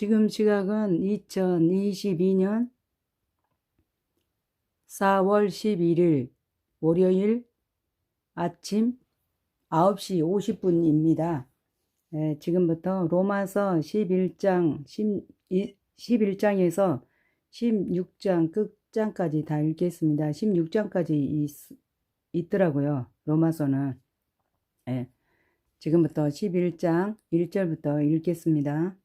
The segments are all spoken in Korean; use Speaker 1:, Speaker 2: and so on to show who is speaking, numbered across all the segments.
Speaker 1: 지금 시각은 2022년 4월 11일 월요일 아침 9시 50분입니다. 지금부터 로마서 11장에서 16장 끝장까지 다 읽겠습니다. 16장까지 있더라고요. 로마서는. 지금부터 11장 1절부터 읽겠습니다.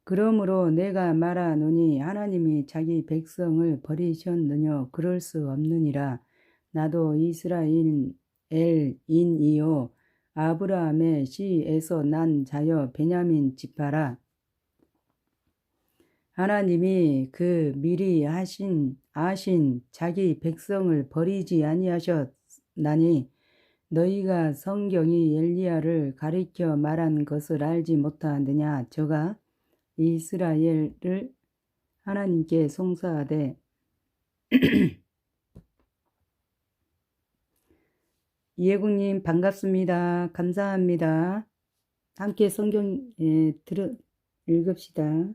Speaker 1: 그러므로 내가 말하노니 하나님이 자기 백성을 버리셨느냐 그럴 수 없느니라. 나도 이스라엘인이요 아브라함의 씨에서 난 자여 베냐민 지파라. 하나님이 그 미리 아신 자기 백성을 버리지 아니하셨나니 너희가 성경이 엘리야를 가리켜 말한 것을 알지 못하느냐. 저가 이스라엘을 하나님께 송사하되 이해국님 반갑습니다. 감사합니다. 함께 성경 읽읍시다.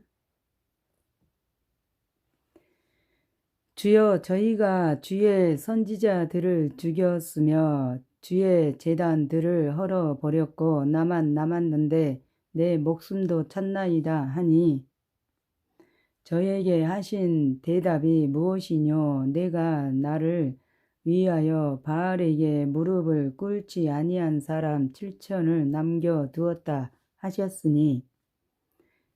Speaker 1: 주여, 저희가 주의 선지자들을 죽였으며 주의 제단들을 헐어버렸고 나만 남았는데 내 목숨도 찾나이다 하니 저에게 하신 대답이 무엇이뇨? 내가 나를 위하여 바알에게 무릎을 꿇지 아니한 사람 7천을 남겨두었다 하셨으니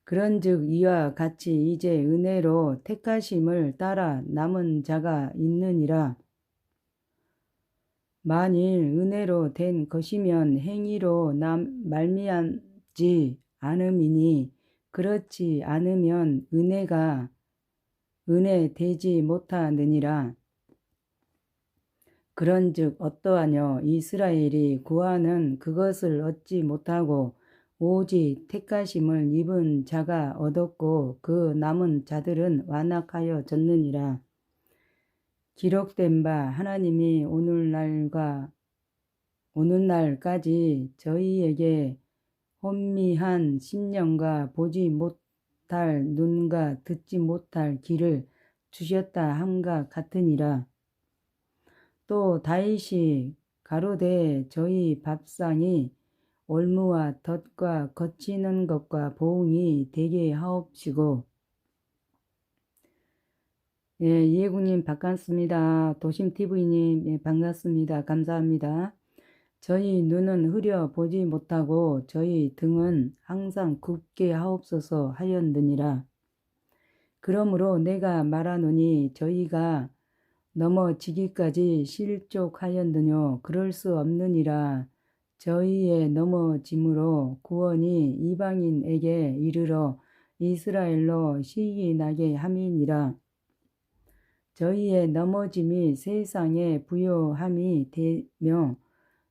Speaker 1: 그런즉 이와 같이 이제 은혜로 택하심을 따라 남은 자가 있느니라. 만일 은혜로 된 것이면 행위로 말미암지 않음이니 그렇지 않으면 은혜가 은혜 되지 못하느니라. 그런즉 어떠하뇨? 이스라엘이 구하는 그것을 얻지 못하고 오직 택하심을 입은 자가 얻었고 그 남은 자들은 완악하여졌느니라. 기록된 바 하나님이 오늘날까지 저희에게 혼미한 심령과 보지 못할 눈과 듣지 못할 귀를 주셨다 함과 같으니라. 또 다윗이 가로되 저희 밥상이 올무와 덫과 거치는 것과 보응이 되게 하옵시고. 이해국님 반갑습니다. 도심TV님 반갑습니다. 감사합니다. 저희 눈은 흐려 보지 못하고 저희 등은 항상 굽게 하옵소서 하였느니라. 그러므로 내가 말하노니 저희가 넘어지기까지 실족하였느뇨 그럴 수 없느니라. 저희의 넘어짐으로 구원이 이방인에게 이르러 이스라엘로 시기 나게 함이니라. 저희의 넘어짐이 세상의 부요함이 되며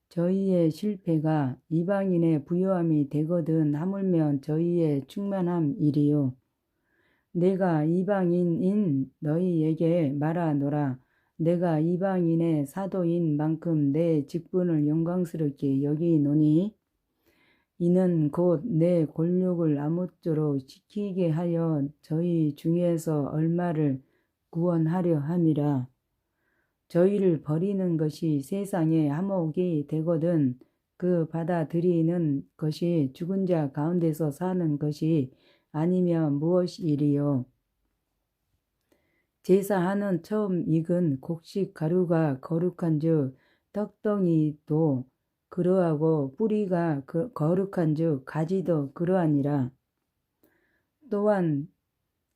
Speaker 1: 저희의 실패가 이방인의 부요함이 되거든 하물며 저희의 충만함이리요. 내가 이방인인 너희에게 말하노라. 내가 이방인의 사도인 만큼 내 직분을 영광스럽게 여기노니 이는 곧 내 권력을 아무쪼록 지키게 하여 저희 중에서 얼마를 구원하려 함이라. 저희를 버리는 것이 세상에 화목이 되거든 그 받아들이는 것이 죽은 자 가운데서 사는 것이 아니면 무엇이리요. 제사하는 처음 익은 곡식 가루가 거룩한 즉 떡덩이도 그러하고 뿌리가 거룩한 즉 가지도 그러하니라. 또한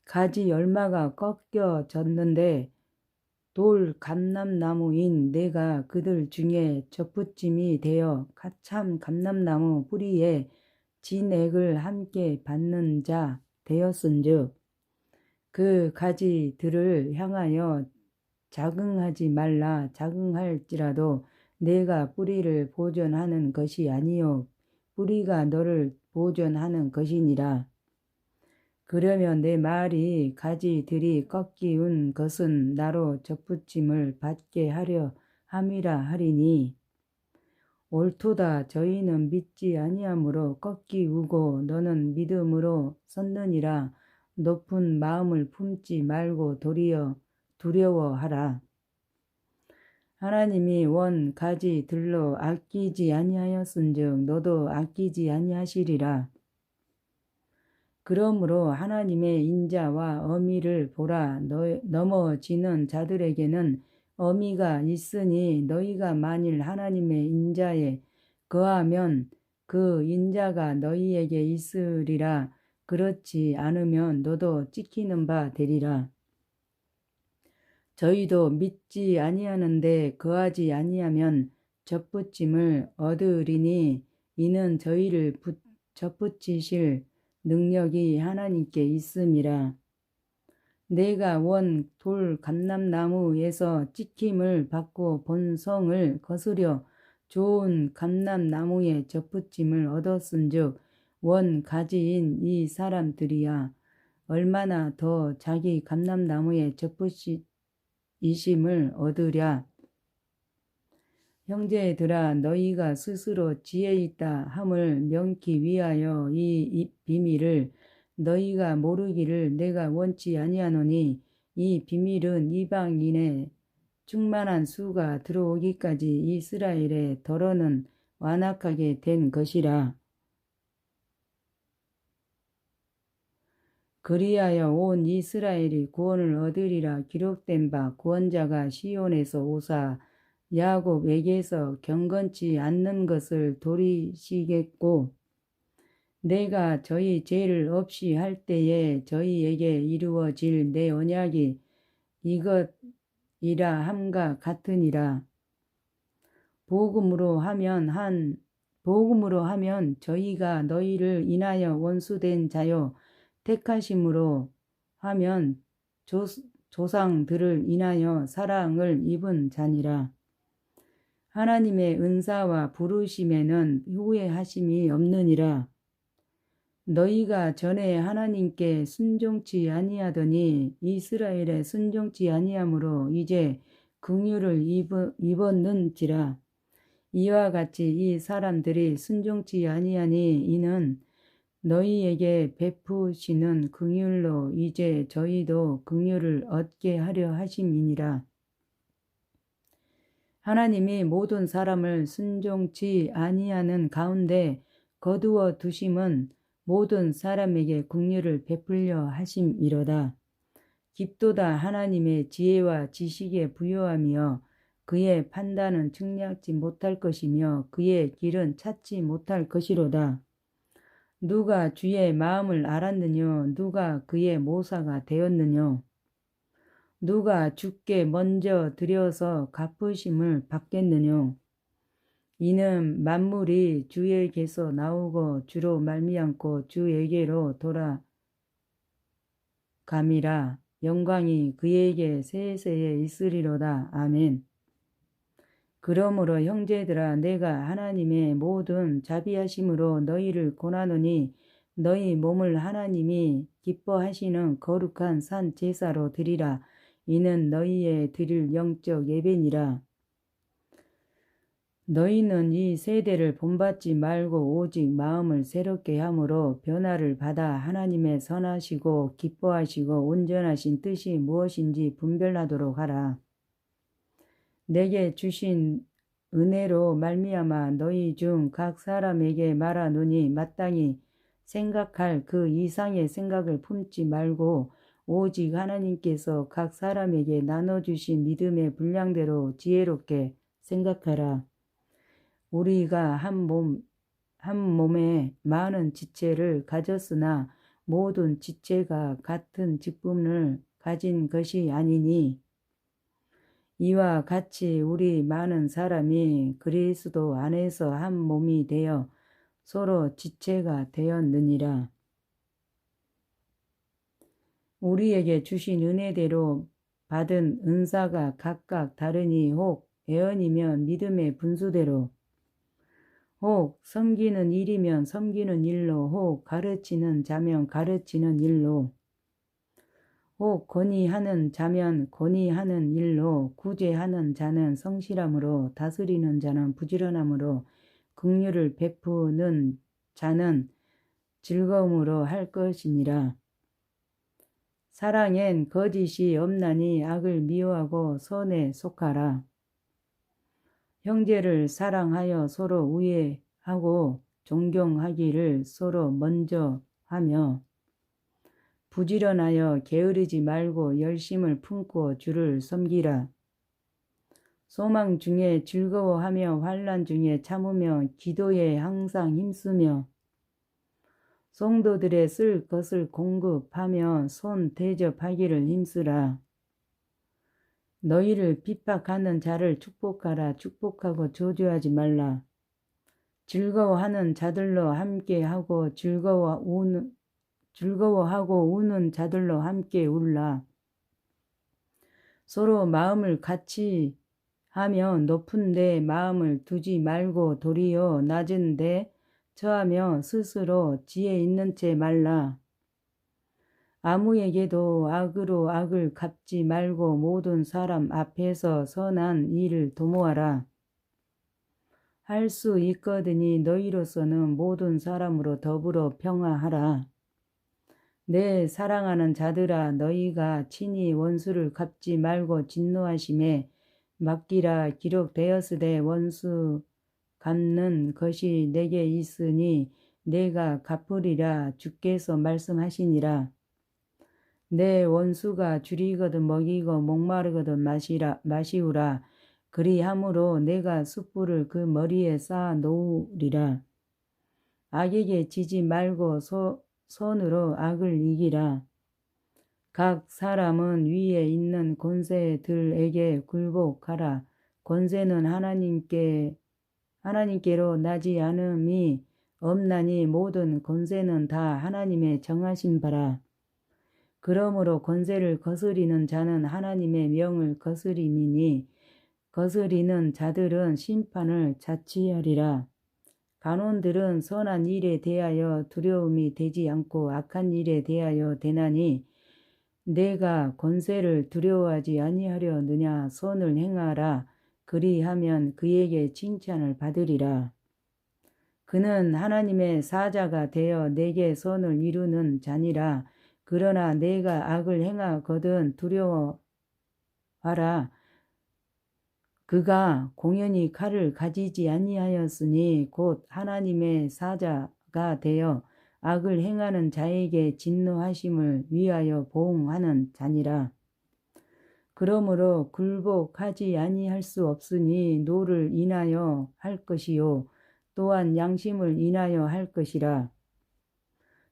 Speaker 1: 가지 열마가 꺾여졌는데 돌 감람나무인 내가 그들 중에 접붙임이 되어 참 감람나무 뿌리에 진액을 함께 받는 자 되었은즉 그 가지들을 향하여 자긍하지 말라. 자긍할지라도 내가 뿌리를 보존하는 것이 아니요 뿌리가 너를 보존하는 것이니라. 그러면 내 말이 가지들이 꺾이운 것은 나로 접붙임을 받게 하려 함이라 하리니 옳도다. 저희는 믿지 아니함으로 꺾이우고 너는 믿음으로 섰느니라. 높은 마음을 품지 말고 도리어 두려워하라. 하나님이 원 가지 들로 아끼지 아니하였은즉 너도 아끼지 아니하시리라. 그러므로 하나님의 인자와 어미를 보라. 넘어지는 자들에게는 어미가 있으니 너희가 만일 하나님의 인자에 거하면 그 인자가 너희에게 있으리라. 그렇지 않으면 너도 찍히는 바 되리라. 저희도 믿지 아니하는데 거하지 아니하면 접붙임을 얻으리니 이는 저희를 접붙이실 능력이 하나님께 있음이라. 내가 원 돌 감람나무에서 찍힘을 받고 본성을 거스려 좋은 감람나무에 접붙임을 얻었은즉 원 가지인 이 사람들이야 얼마나 더 자기 감람나무에 접붙이심을 얻으랴. 형제들아 너희가 스스로 지혜 있다 함을 명기 위하여 이 비밀을 너희가 모르기를 내가 원치 아니하노니 이 비밀은 이방인의 충만한 수가 들어오기까지 이스라엘의 덜어는 완악하게 된 것이라. 그리하여 온 이스라엘이 구원을 얻으리라. 기록된 바 구원자가 시온에서 오사 야곱에게서 경건치 않는 것을 돌이시겠고 내가 저희 죄를 없이 할 때에 저희에게 이루어질 내 언약이 이것이라 함과 같으니라. 복음으로 하면 저희가 너희를 인하여 원수된 자요 택하심으로 하면 조상들을 인하여 사랑을 입은 자니라. 하나님의 은사와 부르심에는 후회하심이 없느니라. 너희가 전에 하나님께 순종치 아니하더니 이스라엘에 순종치 아니하므로 이제 긍휼을 입었는지라. 이와 같이 이 사람들이 순종치 아니하니 이는 너희에게 베푸시는 긍휼로 이제 저희도 긍휼을 얻게 하려 하심이니라. 하나님이 모든 사람을 순종치 아니하는 가운데 거두어 두심은 모든 사람에게 긍휼을 베풀려 하심이로다. 깊도다 하나님의 지혜와 지식에 부요하며 그의 판단은 측량치 못할 것이며 그의 길은 찾지 못할 것이로다. 누가 주의 마음을 알았느뇨? 누가 그의 모사가 되었느뇨? 누가 주께 먼저 드려서 갚으심을 받겠느뇨? 이는 만물이 주에게서 나오고 주로 말미암고 주에게로 돌아감이라. 영광이 그에게 세세에 있으리로다. 아멘. 그러므로 형제들아 내가 하나님의 모든 자비하심으로 너희를 권하노니 너희 몸을 하나님이 기뻐하시는 거룩한 산 제사로 드리라. 이는 너희의 드릴 영적 예배니라. 너희는 이 세대를 본받지 말고 오직 마음을 새롭게 함으로 변화를 받아 하나님의 선하시고 기뻐하시고 온전하신 뜻이 무엇인지 분별하도록 하라. 내게 주신 은혜로 말미암아 너희 중 각 사람에게 말하노니 마땅히 생각할 그 이상의 생각을 품지 말고 오직 하나님께서 각 사람에게 나눠주신 믿음의 분량대로 지혜롭게 생각하라. 우리가 한 몸에 많은 지체를 가졌으나 모든 지체가 같은 직분을 가진 것이 아니니 이와 같이 우리 많은 사람이 그리스도 안에서 한 몸이 되어 서로 지체가 되었느니라. 우리에게 주신 은혜대로 받은 은사가 각각 다르니 혹 애언이면 믿음의 분수대로 혹 섬기는 일이면 섬기는 일로 혹 가르치는 자면 가르치는 일로 혹 건의하는 자면 건의하는 일로 구제하는 자는 성실함으로 다스리는 자는 부지런함으로 긍휼을 베푸는 자는 즐거움으로 할 것이니라. 사랑엔 거짓이 없나니 악을 미워하고 선에 속하라. 형제를 사랑하여 서로 우애하고 존경하기를 서로 먼저 하며 부지런하여 게으르지 말고 열심을 품고 주를 섬기라. 소망 중에 즐거워하며 환난 중에 참으며 기도에 항상 힘쓰며 성도들의 쓸 것을 공급하며 손 대접하기를 힘쓰라. 너희를 핍박하는 자를 축복하라. 축복하고 저주하지 말라. 즐거워하는 자들로 함께하고 즐거워하고 우는 자들로 함께 울라. 서로 마음을 같이 하며 높은 데 마음을 두지 말고 도리어 낮은 데 처하며 스스로 지혜 있는 채 말라. 아무에게도 악으로 악을 갚지 말고 모든 사람 앞에서 선한 일을 도모하라. 할 수 있거든이 너희로서는 모든 사람으로 더불어 평화하라. 내 사랑하는 자들아, 너희가 친히 원수를 갚지 말고 진노하심에 맡기라. 기록되었으되 원수 갚는 것이 내게 있으니 내가 갚으리라. 주께서 말씀하시니라. 내 원수가 줄이거든 먹이고 목마르거든 마시우라. 그리함으로 내가 숯불을 그 머리에 쌓아 놓으리라. 악에게 지지 말고 손으로 악을 이기라. 각 사람은 위에 있는 권세들에게 굴복하라. 권세는 하나님께로 나지 않음이 없나니 모든 권세는 다 하나님의 정하신 바라. 그러므로 권세를 거스리는 자는 하나님의 명을 거스림이니 거스리는 자들은 심판을 자취하리라. 간원들은 선한 일에 대하여 두려움이 되지 않고 악한 일에 대하여 되나니 내가 권세를 두려워하지 아니하려느냐. 선을 행하라. 그리하면 그에게 칭찬을 받으리라. 그는 하나님의 사자가 되어 내게 선을 이루는 자니라. 그러나 내가 악을 행하거든 두려워하라. 그가 공연히 칼을 가지지 아니하였으니 곧 하나님의 사자가 되어 악을 행하는 자에게 진노하심을 위하여 보응하는 자니라. 그러므로 굴복하지 아니할 수 없으니 노를 인하여 할 것이요 또한 양심을 인하여 할 것이라.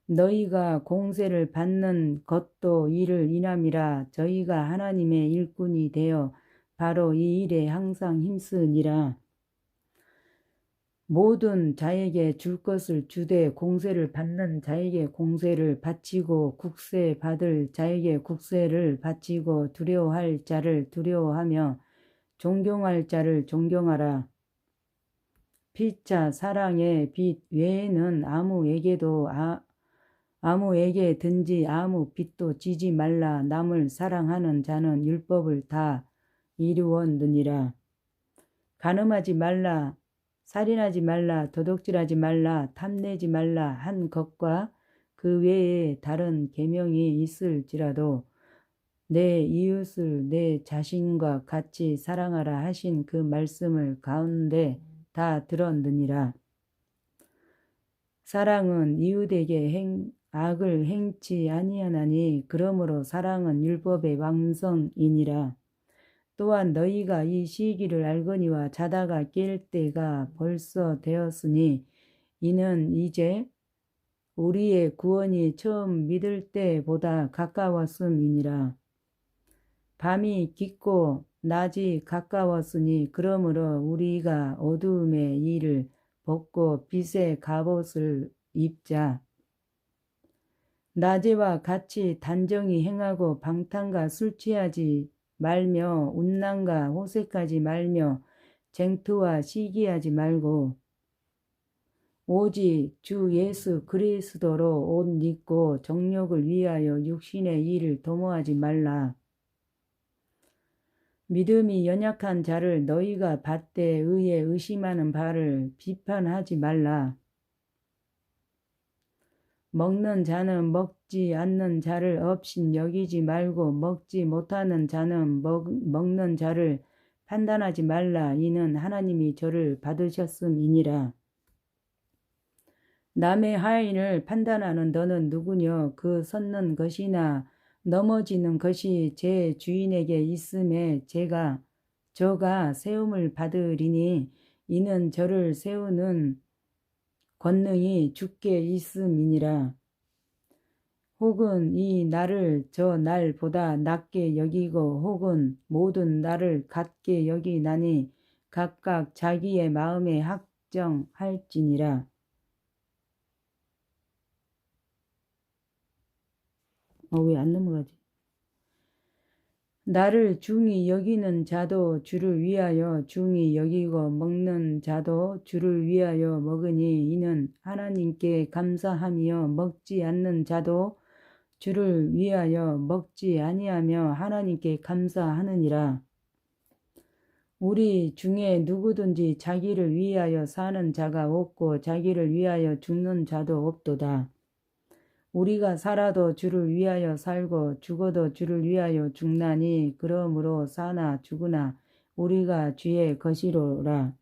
Speaker 1: 너희가 공세를 받는 것도 이를 인함이라. 저희가 하나님의 일꾼이 되어 바로 이 일에 항상 힘쓰니라. 모든 자에게 줄 것을 주되 공세를 받는 자에게 공세를 바치고 국세 받을 자에게 국세를 바치고 두려워할 자를 두려워하며 존경할 자를 존경하라. 피차 사랑의 빛 외에는 아무에게든지 아무 빚도 지지 말라. 남을 사랑하는 자는 율법을 다 이루었느니라. 간음하지 말라. 살인하지 말라. 도둑질하지 말라. 탐내지 말라. 한 것과 그 외에 다른 계명이 있을지라도 내 이웃을 내 자신과 같이 사랑하라 하신 그 말씀을 가운데 다 들었느니라. 사랑은 이웃에게 악을 행치 아니하나니 그러므로 사랑은 율법의 완성이니라. 또한 너희가 이 시기를 알거니와 자다가 깰 때가 벌써 되었으니 이는 이제 우리의 구원이 처음 믿을 때보다 가까웠음이니라. 밤이 깊고 낮이 가까웠으니 그러므로 우리가 어두움의 일을 벗고 빛의 갑옷을 입자. 낮에와 같이 단정히 행하고 방탕과 술 취하지 말며 운난과 호색하지 말며 쟁투와 시기하지 말고 오직 주 예수 그리스도로 옷 입고 정욕을 위하여 육신의 일을 도모하지 말라. 믿음이 연약한 자를 너희가 받되 의에 의심하는 바를 비판하지 말라. 먹는 자는 먹지 않는 자를 업신 여기지 말고 먹지 못하는 자는 먹는 자를 판단하지 말라. 이는 하나님이 저를 받으셨음이니라. 남의 하인을 판단하는 너는 누구냐? 그 섰는 것이나 넘어지는 것이 제 주인에게 있음에 저가 세움을 받으리니 이는 저를 세우는 권능이 주께 있음이니라. 혹은 이 날을 저 날보다 낮게 여기고 혹은 모든 날을 같게 여기나니 각각 자기의 마음에 확정할지니라. 왜 안 넘어가지? 나를 중히 여기는 자도 주를 위하여 중히 여기고 먹는 자도 주를 위하여 먹으니 이는 하나님께 감사하며 먹지 않는 자도 주를 위하여 먹지 아니하며 하나님께 감사하느니라. 우리 중에 누구든지 자기를 위하여 사는 자가 없고 자기를 위하여 죽는 자도 없도다. 우리가 살아도 주를 위하여 살고 죽어도 주를 위하여 죽나니 그러므로 사나 죽으나 우리가 주의 것이로라.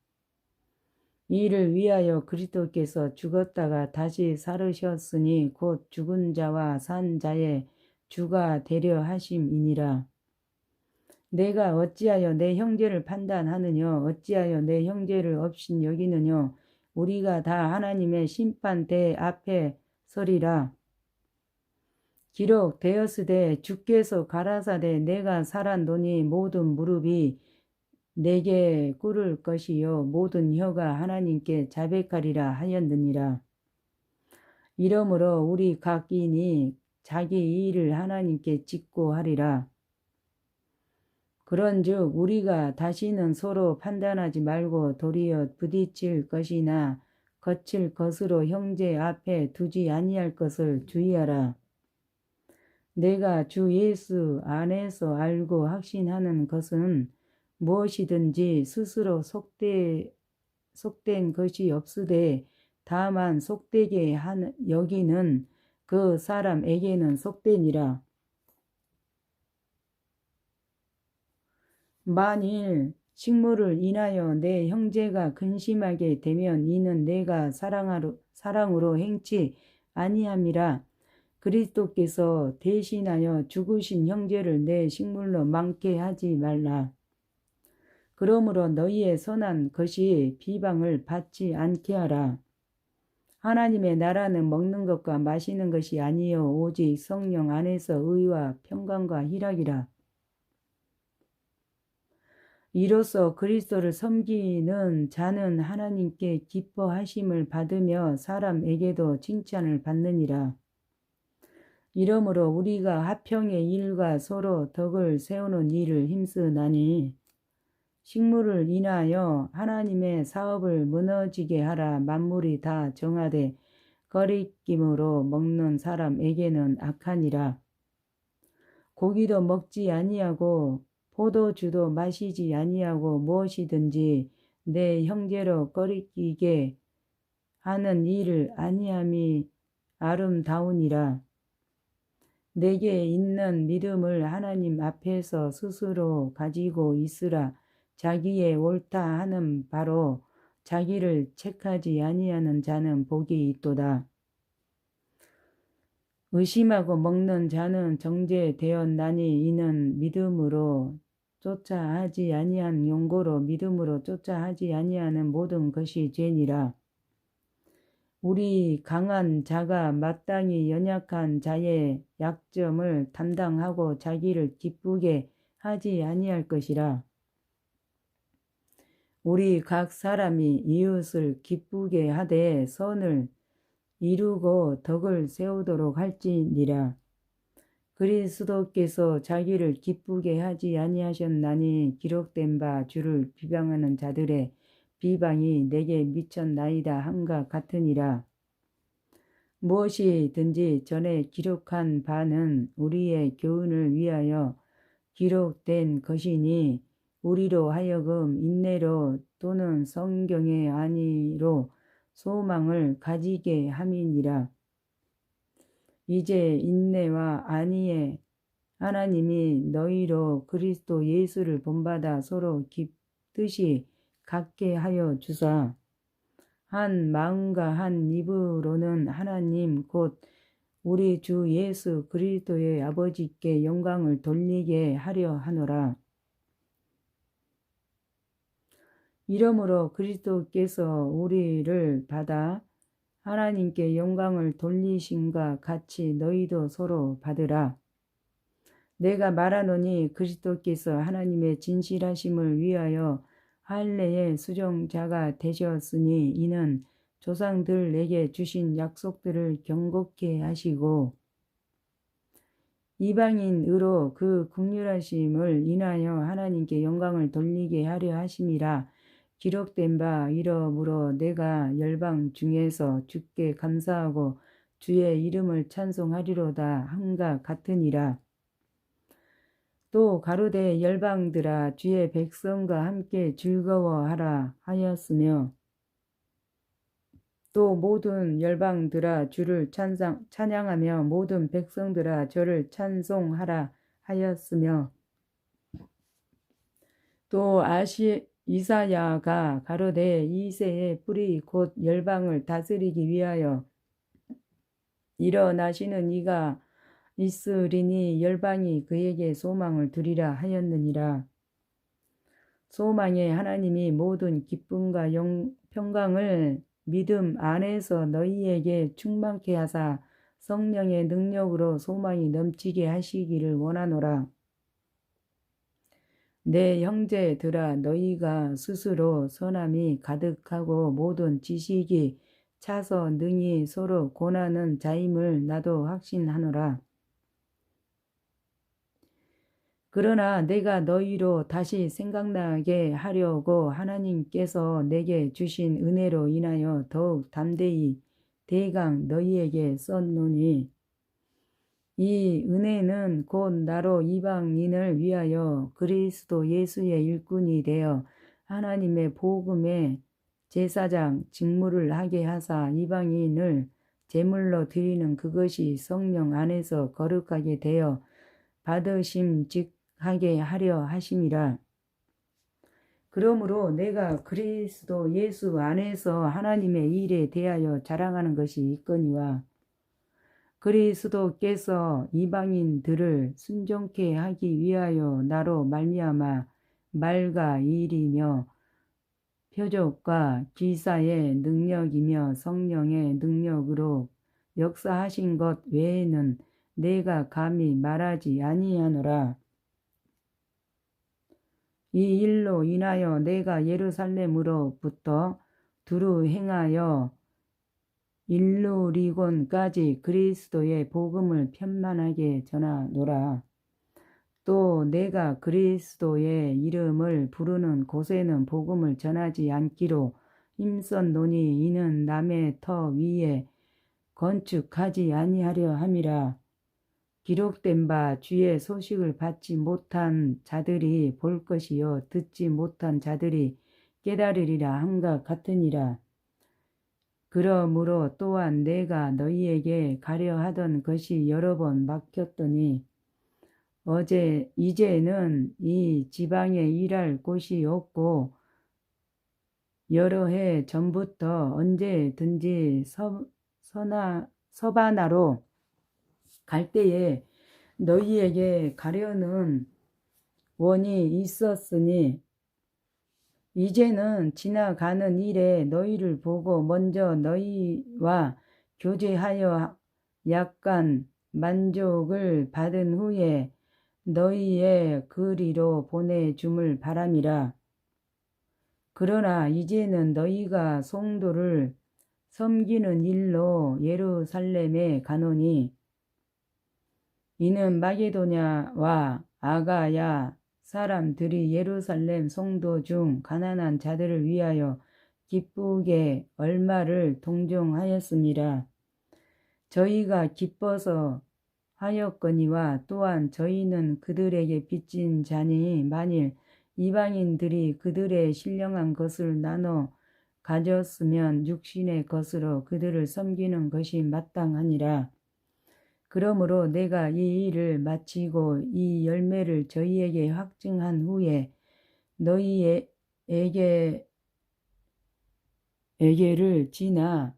Speaker 1: 이를 위하여 그리스도께서 죽었다가 다시 살으셨으니 곧 죽은 자와 산 자의 주가 되려 하심이니라. 내가 어찌하여 내 형제를 판단하느냐? 어찌하여 내 형제를 업신 여기느냐? 우리가 다 하나님의 심판대 앞에 서리라. 기록되었으되 주께서 가라사대 내가 살았노니 모든 무릎이 내게 꿇을 것이요 모든 혀가 하나님께 자백하리라 하였느니라. 이러므로 우리 각인이 자기 일을 하나님께 짓고 하리라. 그런즉 우리가 다시는 서로 판단하지 말고 도리어 부딪힐 것이나 거칠 것으로 형제 앞에 두지 아니할 것을 주의하라. 내가 주 예수 안에서 알고 확신하는 것은 무엇이든지 스스로 속된 것이 없으되 다만 속되게 여기는 그 사람에게는 속되니라. 만일 식물을 인하여 내 형제가 근심하게 되면 이는 내가 사랑으로 행치 아니함이라. 그리스도께서 대신하여 죽으신 형제를 내 식물로 많게 하지 말라. 그러므로 너희의 선한 것이 비방을 받지 않게 하라. 하나님의 나라는 먹는 것과 마시는 것이 아니요 오직 성령 안에서 의와 평강과 희락이라. 이로써 그리스도를 섬기는 자는 하나님께 기뻐하심을 받으며 사람에게도 칭찬을 받느니라. 이러므로 우리가 화평의 일과 서로 덕을 세우는 일을 힘쓰나니 식물을 인하여 하나님의 사업을 무너지게 하라. 만물이 다 정하되 거리낌으로 먹는 사람에게는 악하니라. 고기도 먹지 아니하고 포도주도 마시지 아니하고 무엇이든지 내 형제로 거리끼게 하는 일을 아니함이 아름다우니라. 내게 있는 믿음을 하나님 앞에서 스스로 가지고 있으라. 자기의 옳다 하는 바로 자기를 책하지 아니하는 자는 복이 있도다. 의심하고 먹는 자는 정죄되었나니 이는 믿음으로 쫓아 하지 아니한 용고로 믿음으로 쫓아 하지 아니하는 모든 것이 죄니라. 우리 강한 자가 마땅히 연약한 자의 약점을 담당하고 자기를 기쁘게 하지 아니할 것이라. 우리 각 사람이 이웃을 기쁘게 하되 선을 이루고 덕을 세우도록 할지니라. 그리스도께서 자기를 기쁘게 하지 아니하셨나니 기록된 바 주를 비방하는 자들의 비방이 내게 미쳤나이다 함과 같으니라. 무엇이든지 전에 기록한 바는 우리의 교훈을 위하여 기록된 것이니 우리로 하여금 인내로 또는 성경의 안위로 소망을 가지게 함이니라. 이제 인내와 안위에 하나님이 너희로 그리스도 예수를 본받아 서로 뜻이 같게 하여 주사 한 마음과 한 입으로는 하나님 곧 우리 주 예수 그리스도의 아버지께 영광을 돌리게 하려 하노라. 이러므로 그리스도께서 우리를 받아 하나님께 영광을 돌리심과 같이 너희도 서로 받으라. 내가 말하노니 그리스도께서 하나님의 진실하심을 위하여 할례의 수종자가 되셨으니 이는 조상들에게 주신 약속들을 경고케 하시고 이방인으로 그 긍휼하심을 인하여 하나님께 영광을 돌리게 하려 하심이라. 기록된 바 이러므로 내가 열방 중에서 주께 감사하고 주의 이름을 찬송하리로다 함과 같으니라. 또 가로되 열방들아 주의 백성과 함께 즐거워하라 하였으며 또 모든 열방들아 주를 찬양하며 모든 백성들아 저를 찬송하라 하였으며 또 이사야가 가로되 이새의 뿌리 곧 열방을 다스리기 위하여 일어나시는 이가 있으리니 열방이 그에게 소망을 두리라 하였느니라. 소망의 하나님이 모든 기쁨과 평강을 믿음 안에서 너희에게 충만케 하사 성령의 능력으로 소망이 넘치게 하시기를 원하노라. 내 형제들아 너희가 스스로 선함이 가득하고 모든 지식이 차서 능히 서로 고나는 자임을 나도 확신하노라. 그러나 내가 너희로 다시 생각나게 하려고 하나님께서 내게 주신 은혜로 인하여 더욱 담대히 대강 너희에게 썼노니 이 은혜는 곧 나로 이방인을 위하여 그리스도 예수의 일꾼이 되어 하나님의 복음의 제사장 직무를 하게 하사 이방인을 제물로 드리는 그것이 성령 안에서 거룩하게 되어 받으심직하게 하려 하심이라. 그러므로 내가 그리스도 예수 안에서 하나님의 일에 대하여 자랑하는 것이 있거니와 그리스도께서 이방인들을 순종케 하기 위하여 나로 말미암아 말과 일이며 표적과 기사의 능력이며 성령의 능력으로 역사하신 것 외에는 내가 감히 말하지 아니하노라. 이 일로 인하여 내가 예루살렘으로부터 두루 행하여 일루리곤까지 그리스도의 복음을 편만하게 전하노라. 또 내가 그리스도의 이름을 부르는 곳에는 복음을 전하지 않기로 힘썼노니 이는 남의 터 위에 건축하지 아니하려 함이라. 기록된 바 주의 소식을 받지 못한 자들이 볼 것이요 듣지 못한 자들이 깨달으리라 함과 같으니라. 그러므로 또한 내가 너희에게 가려 하던 것이 여러 번 막혔더니 이제는 이 지방에 일할 곳이 없고 여러 해 전부터 언제든지 서바나로 갈 때에 너희에게 가려는 원이 있었으니 이제는 지나가는 일에 너희를 보고 먼저 너희와 교제하여 약간 만족을 받은 후에 너희의 그리로 보내줌을 바람이라. 그러나 이제는 너희가 성도를 섬기는 일로 예루살렘에 가노니 이는 마게도냐와 아가야 사람들이 예루살렘 성도 중 가난한 자들을 위하여 기쁘게 얼마를 동정하였습니다. 저희가 기뻐서 하였거니와 또한 저희는 그들에게 빚진 자니 만일 이방인들이 그들의 신령한 것을 나눠 가졌으면 육신의 것으로 그들을 섬기는 것이 마땅하니라. 그러므로 내가 이 일을 마치고 이 열매를 저희에게 확증한 후에 너희에게를 지나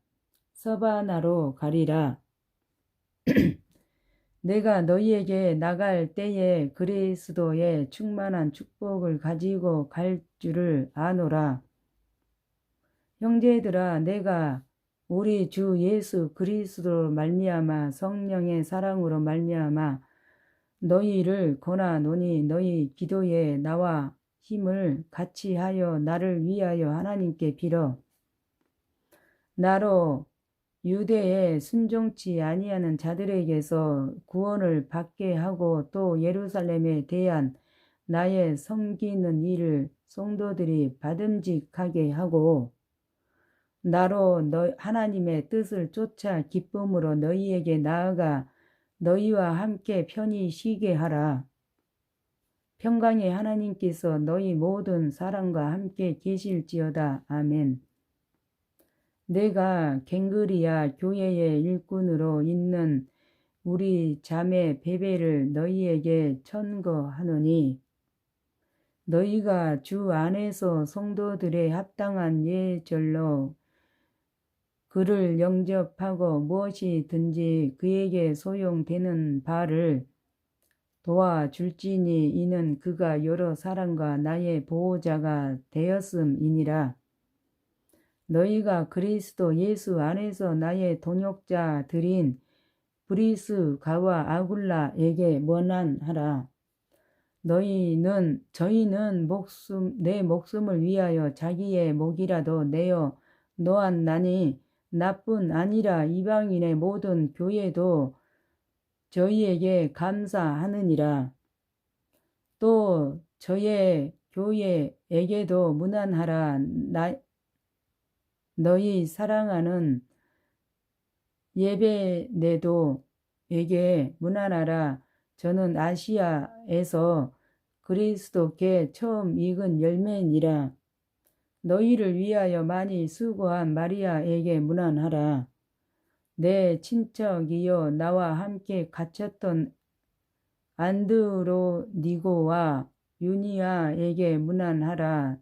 Speaker 1: 서바나로 가리라. 내가 너희에게 나갈 때에 그리스도의 충만한 축복을 가지고 갈 줄을 아노라. 형제들아, 내가 우리 주 예수 그리스도로 말미암아 성령의 사랑으로 말미암아 너희를 권하노니 너희 기도에 나와 힘을 같이 하여 나를 위하여 하나님께 빌어. 나로 유대에 순종치 아니하는 자들에게서 구원을 받게 하고 또 예루살렘에 대한 나의 섬기는 일을 성도들이 받음직하게 하고 나로 하나님의 뜻을 쫓아 기쁨으로 너희에게 나아가 너희와 함께 편히 쉬게 하라. 평강의 하나님께서 너희 모든 사람과 함께 계실지어다. 아멘. 내가 갱그리아 교회의 일꾼으로 있는 우리 자매 베베를 너희에게 천거하노니 너희가 주 안에서 성도들의 합당한 예절로 그를 영접하고 무엇이든지 그에게 소용되는 바를 도와줄지니 이는 그가 여러 사람과 나의 보호자가 되었음이니라. 너희가 그리스도 예수 안에서 나의 동역자들인 브리스가와 아굴라에게 원한하라. 저희는 내 목숨을 위하여 자기의 목이라도 내어 놓았나니 나뿐 아니라 이방인의 모든 교회도 저희에게 감사하느니라. 또 저의 교회에게도 문안하라. 너희 사랑하는 예배네도에게 문안하라. 저는 아시아에서 그리스도께 처음 익은 열매니라. 너희를 위하여 많이 수고한 마리아에게 문안하라. 내 친척이여 나와 함께 갇혔던 안드로니고와 유니아에게 문안하라.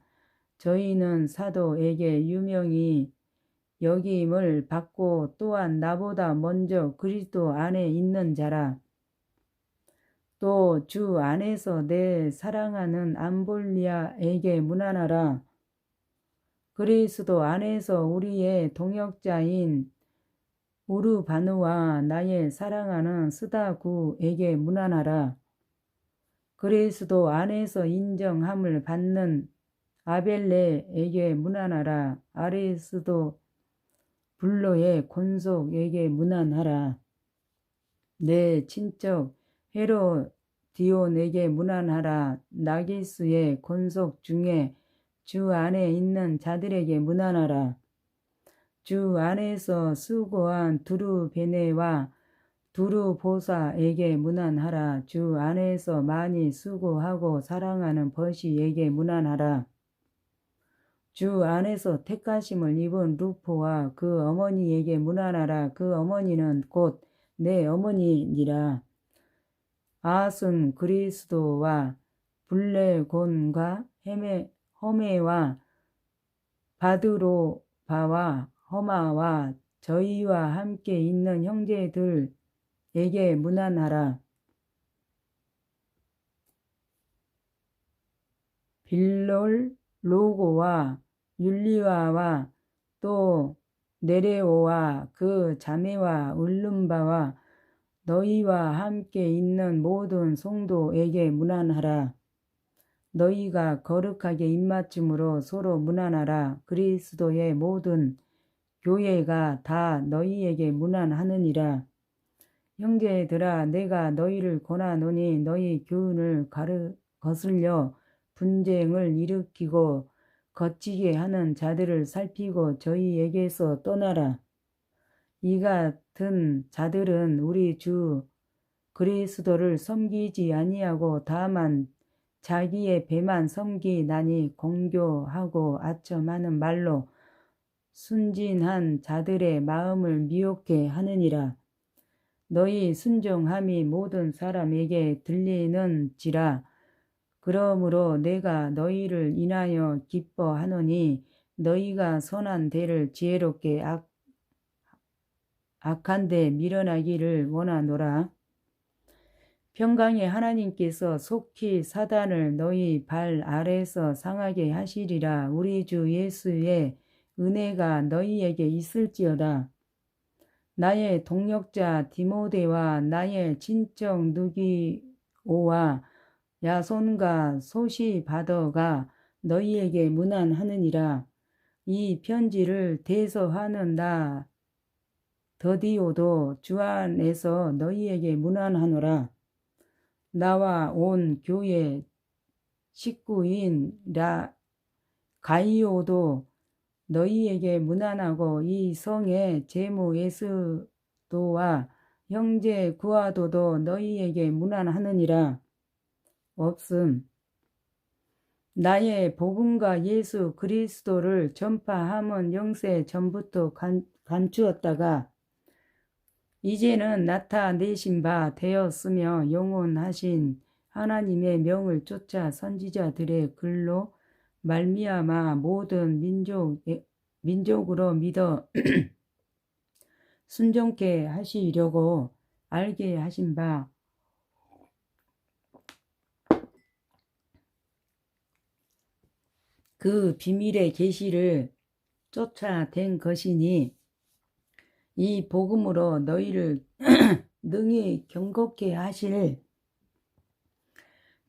Speaker 1: 저희는 사도에게 유명히 여김을 받고 또한 나보다 먼저 그리스도 안에 있는 자라. 또 주 안에서 내 사랑하는 암볼리아에게 문안하라. 그리스도 안에서 우리의 동역자인 우르바누와 나의 사랑하는 스다구에게 문안하라. 그리스도 안에서 인정함을 받는 아벨레에게 문안하라. 아리스도 불로의 권속에게 문안하라. 내 친척 헤로디온에게 문안하라. 나기스의 권속 중에 주 안에 있는 자들에게 문안하라. 주 안에서 수고한 두루베네와 두루보사에게 문안하라. 주 안에서 많이 수고하고 사랑하는 버시에게 문안하라. 주 안에서 택하심을 입은 루포와 그 어머니에게 문안하라. 그 어머니는 곧 내 어머니니라. 아순 그리스도와 블레곤과 허메와 바드로바와 허마와 저희와 함께 있는 형제들에게 문안하라. 빌롤로고와 율리아와 또 네레오와 그 자매와 울lum바와 너희와 함께 있는 모든 성도에게 문안하라. 너희가 거룩하게 입맞춤으로 서로 문안하라. 그리스도의 모든 교회가 다 너희에게 문안하느니라. 형제들아, 내가 너희를 권하노니 너희 교훈을 거슬려 분쟁을 일으키고 거치게 하는 자들을 살피고 저희에게서 떠나라. 이 같은 자들은 우리 주 그리스도를 섬기지 아니하고 다만 자기의 배만 섬기나니 공교하고 아첨하는 말로 순진한 자들의 마음을 미혹해 하느니라. 너희 순종함이 모든 사람에게 들리는지라. 그러므로 내가 너희를 인하여 기뻐하노니 너희가 선한 대를 지혜롭게 악한 데 밀어나기를 원하노라. 평강의 하나님께서 속히 사단을 너희 발 아래에서 상하게 하시리라. 우리 주 예수의 은혜가 너희에게 있을지어다. 나의 동역자 디모데와 나의 친척 누기오와 야손과 소시바더가 너희에게 문안하느니라. 이 편지를 대서하는 나 더디오도 주 안에서 너희에게 문안하노라. 나와 온 교회 식구인 가이오도 너희에게 문안하고 이 성의 제무 에스도와 형제 구아도도 너희에게 문안하느니라. 없음. 나의 복음과 예수 그리스도를 전파함은 영세 전부터 감추었다가 이제는 나타내신 바 되었으며 영원하신 하나님의 명을 쫓아 선지자들의 글로 말미암아 모든 민족으로 믿어 순종케 하시려고 알게 하신 바 그 비밀의 계시를 쫓아댄 것이니 이 복음으로 너희를 능히 경고케 하실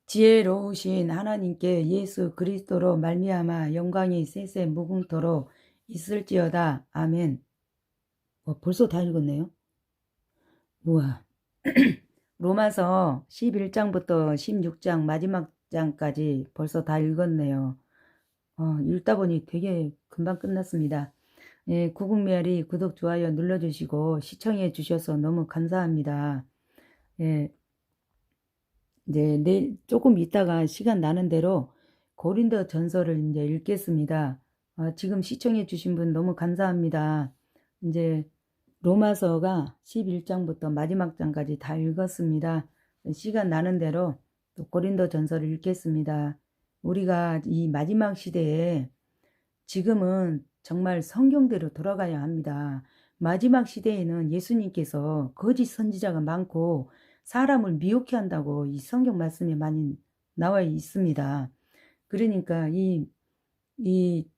Speaker 1: 지혜로우신 하나님께 예수 그리스도로 말미암아 영광이 세세 무궁토록 있을지어다. 아멘. 벌써 다 읽었네요. 우와. 로마서 11장부터 16장 마지막 장까지 벌써 다 읽었네요. 읽다 보니 되게 금방 끝났습니다. 예, 구국메아리 구독, 좋아요 눌러주시고 시청해 주셔서 너무 감사합니다. 예, 이제 조금 있다가 시간 나는 대로 고린도 전서를 이제 읽겠습니다. 지금 시청해 주신 분 너무 감사합니다. 이제 로마서가 11장부터 마지막 장까지 다 읽었습니다. 시간 나는 대로 또 고린도 전서를 읽겠습니다. 우리가 이 마지막 시대에 지금은 정말 성경대로 돌아가야 합니다. 마지막 시대에는 예수님께서 거짓 선지자가 많고 사람을 미혹해 한다고 이 성경 말씀에 많이 나와 있습니다. 그러니까 이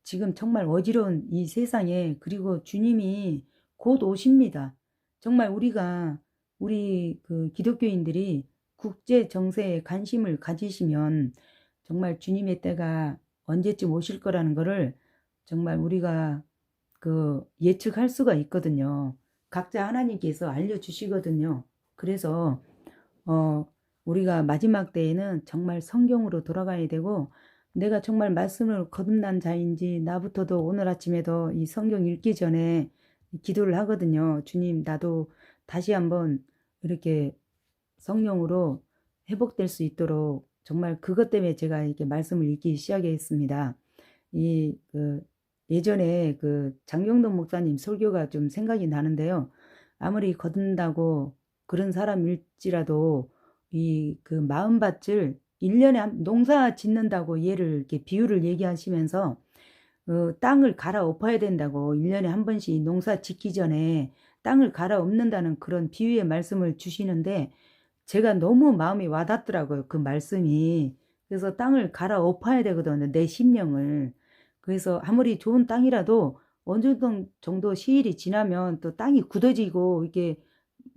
Speaker 1: 지금 정말 어지러운 이 세상에 그리고 주님이 곧 오십니다. 정말 우리 그 기독교인들이 국제 정세에 관심을 가지시면 정말 주님의 때가 언제쯤 오실 거라는 거를 정말 우리가 그 예측할 수가 있거든요. 각자 하나님께서 알려주시거든요. 그래서 우리가 마지막 때에는 정말 성경으로 돌아가야 되고 내가 정말 말씀을 거듭난 자인지 나부터도 오늘 아침에도 이 성경 읽기 전에 기도를 하거든요. 주님, 나도 다시 한번 이렇게 성령으로 회복될 수 있도록 정말 그것 때문에 제가 이렇게 말씀을 읽기 시작했습니다. 예전에 그 장경동 목사님 설교가 좀 생각이 나는데요. 아무리 거듭난다고 그런 사람일지라도 그 마음밭을 1년에 농사 짓는다고 이렇게 비유를 얘기하시면서 땅을 갈아엎어야 된다고 1년에 한 번씩 농사 짓기 전에 땅을 갈아엎는다는 그런 비유의 말씀을 주시는데 제가 너무 마음이 와닿더라고요. 그 말씀이. 그래서 땅을 갈아엎어야 되거든요. 내 심령을. 그래서 아무리 좋은 땅이라도 어느 정도 시일이 지나면 또 땅이 굳어지고 이게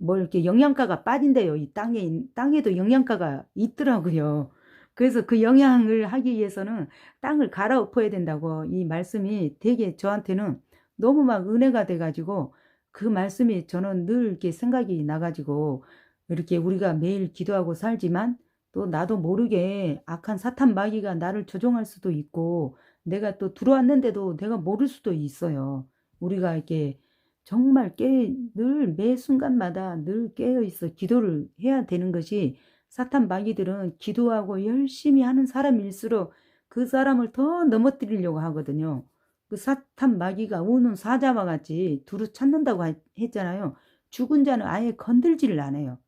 Speaker 1: 이렇게 영양가가 빠진대요. 이 땅에도 영양가가 있더라고요. 그래서 그 영양을 하기 위해서는 땅을 갈아엎어야 된다고 이 말씀이 되게 저한테는 너무 막 은혜가 돼가지고 그 말씀이 저는 늘 이렇게 생각이 나가지고 이렇게 우리가 매일 기도하고 살지만 또 나도 모르게 악한 사탄 마귀가 나를 조종할 수도 있고 내가 또 들어왔는데도 내가 모를 수도 있어요. 우리가 이렇게 정말 늘 매 순간마다 늘 깨어있어 기도를 해야 되는 것이 사탄 마귀들은 기도하고 열심히 하는 사람일수록 그 사람을 더 넘어뜨리려고 하거든요. 그 사탄 마귀가 우는 사자와 같이 두루 찾는다고 했잖아요. 죽은 자는 아예 건들지를 않아요.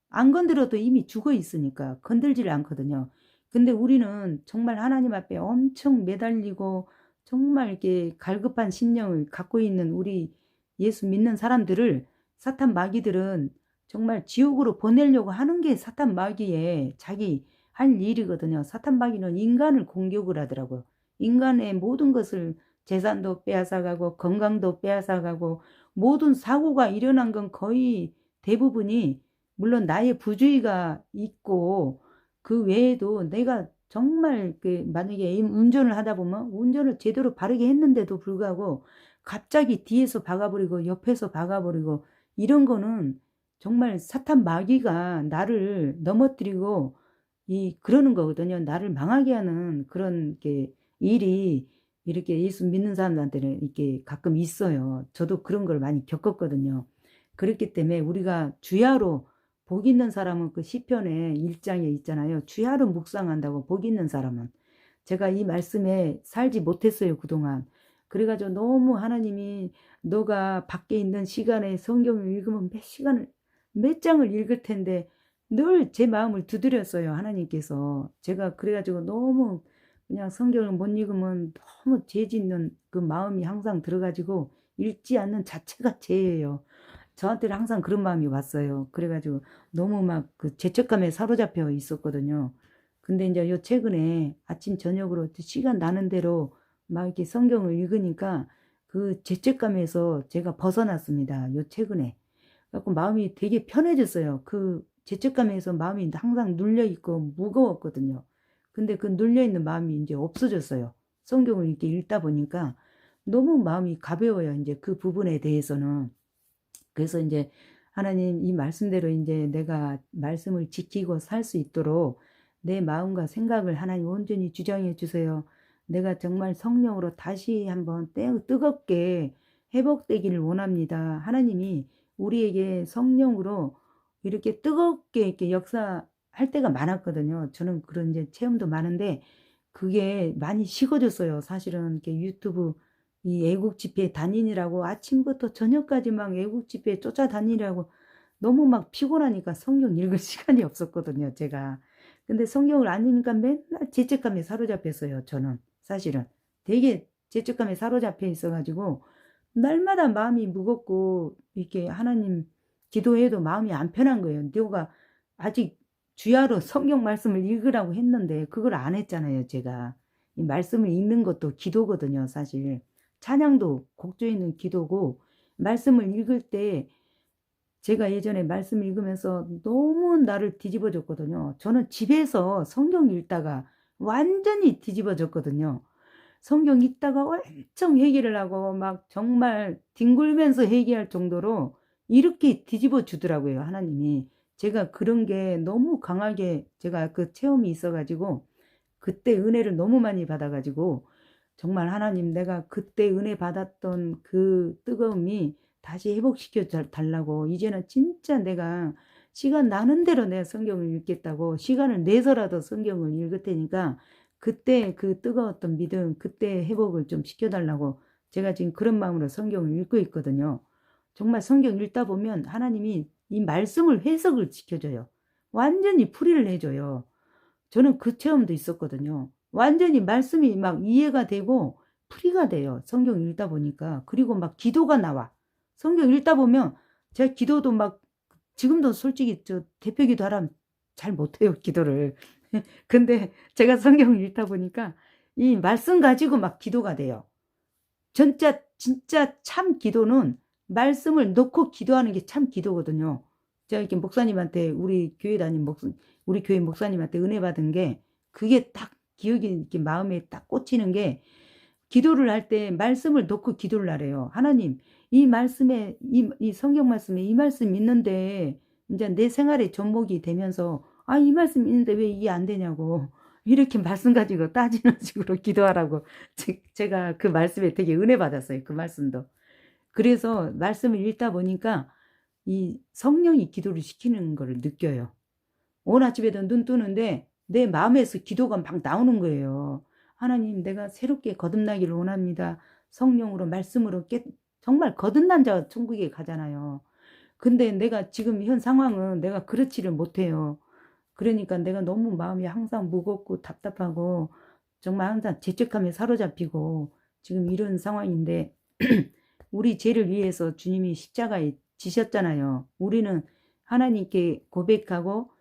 Speaker 1: 안 건드려도 이미 죽어 있으니까 건들지를 않거든요. 근데 우리는 정말 하나님 앞에 엄청 매달리고 정말 이렇게 갈급한 심령을 갖고 있는 우리 예수 믿는 사람들을 사탄 마귀들은 정말 지옥으로 보내려고 하는 게 사탄 마귀의 자기 할 일이거든요. 사탄 마귀는 인간을 공격을 하더라고요. 인간의 모든 것을 재산도 빼앗아가고 건강도 빼앗아가고 모든 사고가 일어난 건 거의 대부분이 물론 나의 부주의가 있고 그 외에도 내가 정말 만약에 운전을 하다 보면 운전을 제대로 바르게 했는데도 불구하고 갑자기 뒤에서 박아버리고 옆에서 박아버리고 이런 거는 정말 사탄 마귀가 나를 넘어뜨리고 그러는 거거든요. 나를 망하게 하는 그런 일이 이렇게 예수 믿는 사람들한테는 이렇게 가끔 있어요. 저도 그런 걸 많이 겪었거든요. 그렇기 때문에 우리가 주야로 복 있는 사람은 그 시편의 1장에 있잖아요. 주야로 묵상한다고 복 있는 사람은. 제가 이 말씀에 살지 못했어요, 그동안. 그래가지고 너무 하나님이 너가 밖에 있는 시간에 성경을 읽으면 몇 장을 읽을 텐데 늘 제 마음을 두드렸어요, 하나님께서. 제가 그래가지고 너무 그냥 성경을 못 읽으면 너무 죄 짓는 그 마음이 항상 들어가지고 읽지 않는 자체가 죄예요. 저한테는 항상 그런 마음이 왔어요. 그래가지고 너무 막 그 죄책감에 사로잡혀 있었거든요. 근데 이제 요 최근에 아침 저녁으로 시간 나는 대로 막 이렇게 성경을 읽으니까 그 죄책감에서 제가 벗어났습니다. 요 최근에. 그래서 마음이 되게 편해졌어요. 그 죄책감에서 마음이 항상 눌려있고 무거웠거든요. 근데 그 눌려있는 마음이 이제 없어졌어요. 성경을 이렇게 읽다 보니까 너무 마음이 가벼워요. 이제 그 부분에 대해서는. 그래서 이제 하나님 이 말씀대로 이제 내가 말씀을 지키고 살 수 있도록 내 마음과 생각을 하나님 온전히 주장해 주세요. 내가 정말 성령으로 다시 한번 뜨겁게 회복되기를 원합니다. 하나님이 우리에게 성령으로 이렇게 뜨겁게 이렇게 역사할 때가 많았거든요. 저는 그런 이제 체험도 많은데 그게 많이 식어졌어요. 사실은 이렇게 유튜브 이 애국 집회 다니느라고 아침부터 저녁까지 막 애국 집회 쫓아다니느라고 너무 막 피곤하니까 성경 읽을 시간이 없었거든요, 제가. 근데 성경을 안 읽으니까 맨날 죄책감에 사로잡혔어요, 저는. 사실은. 되게 죄책감에 사로잡혀 있어가지고 날마다 마음이 무겁고 이렇게 하나님 기도해도 마음이 안 편한 거예요. 너가 아직 주야로 성경 말씀을 읽으라고 했는데 그걸 안 했잖아요, 제가. 이 말씀을 읽는 것도 기도거든요, 사실. 찬양도 곡조 있는 기도고 말씀을 읽을 때 제가 예전에 말씀 읽으면서 너무 나를 뒤집어졌거든요. 저는 집에서 성경 읽다가 완전히 뒤집어졌거든요. 성경 읽다가 엄청 회개를 하고 막 정말 뒹굴면서 회개할 정도로 이렇게 뒤집어 주더라고요, 하나님이. 제가 그런 게 너무 강하게 제가 그 체험이 있어가지고 그때 은혜를 너무 많이 받아가지고 정말 하나님 내가 그때 은혜 받았던 그 뜨거움이 다시 회복시켜 달라고 이제는 진짜 내가 시간 나는 대로 내가 성경을 읽겠다고 시간을 내서라도 성경을 읽을 테니까 그때 그 뜨거웠던 믿음 그때 회복을 좀 시켜달라고 제가 지금 그런 마음으로 성경을 읽고 있거든요. 정말 성경 읽다 보면 하나님이 이 말씀을 해석을 시켜줘요. 완전히 풀이를 해줘요. 저는 그 체험도 있었거든요. 완전히 말씀이 막 이해가 되고 풀이가 돼요. 성경 읽다 보니까. 그리고 막 기도가 나와. 성경 읽다 보면 제가 기도도 막 지금도 솔직히 저 대표 기도하라면 잘 못해요, 기도를. 근데 제가 성경을 읽다 보니까 이 말씀 가지고 막 기도가 돼요. 진짜 참 기도는 말씀을 놓고 기도하는 게 참 기도거든요. 제가 이렇게 목사님한테 우리 교회 목사님한테 은혜 받은 게 그게 딱 기억이 이렇게 마음에 딱 꽂히는 게 기도를 할 때 말씀을 놓고 기도를 하래요. 하나님, 이 말씀에 이 성경 말씀에 이 말씀 있는데 이제 내 생활의 접목이 되면서 이 말씀 있는데 왜 이게 안 되냐고 이렇게 말씀 가지고 따지는 식으로 기도하라고 제가 그 말씀에 되게 은혜 받았어요. 그 말씀도. 그래서 말씀을 읽다 보니까 이 성령이 기도를 시키는 걸 느껴요. 오늘 아침에도 눈 뜨는데 내 마음에서 기도가 막 나오는 거예요. 하나님, 내가 새롭게 거듭나기를 원합니다. 성령으로 말씀으로 정말 거듭난 자가 천국에 가잖아요. 근데 내가 지금 현 상황은 내가 그렇지를 못해요. 그러니까 내가 너무 마음이 항상 무겁고 답답하고 정말 항상 죄책감에 사로잡히고 지금 이런 상황인데 우리 죄를 위해서 주님이 십자가에 지셨잖아요. 우리는 하나님께 고백하고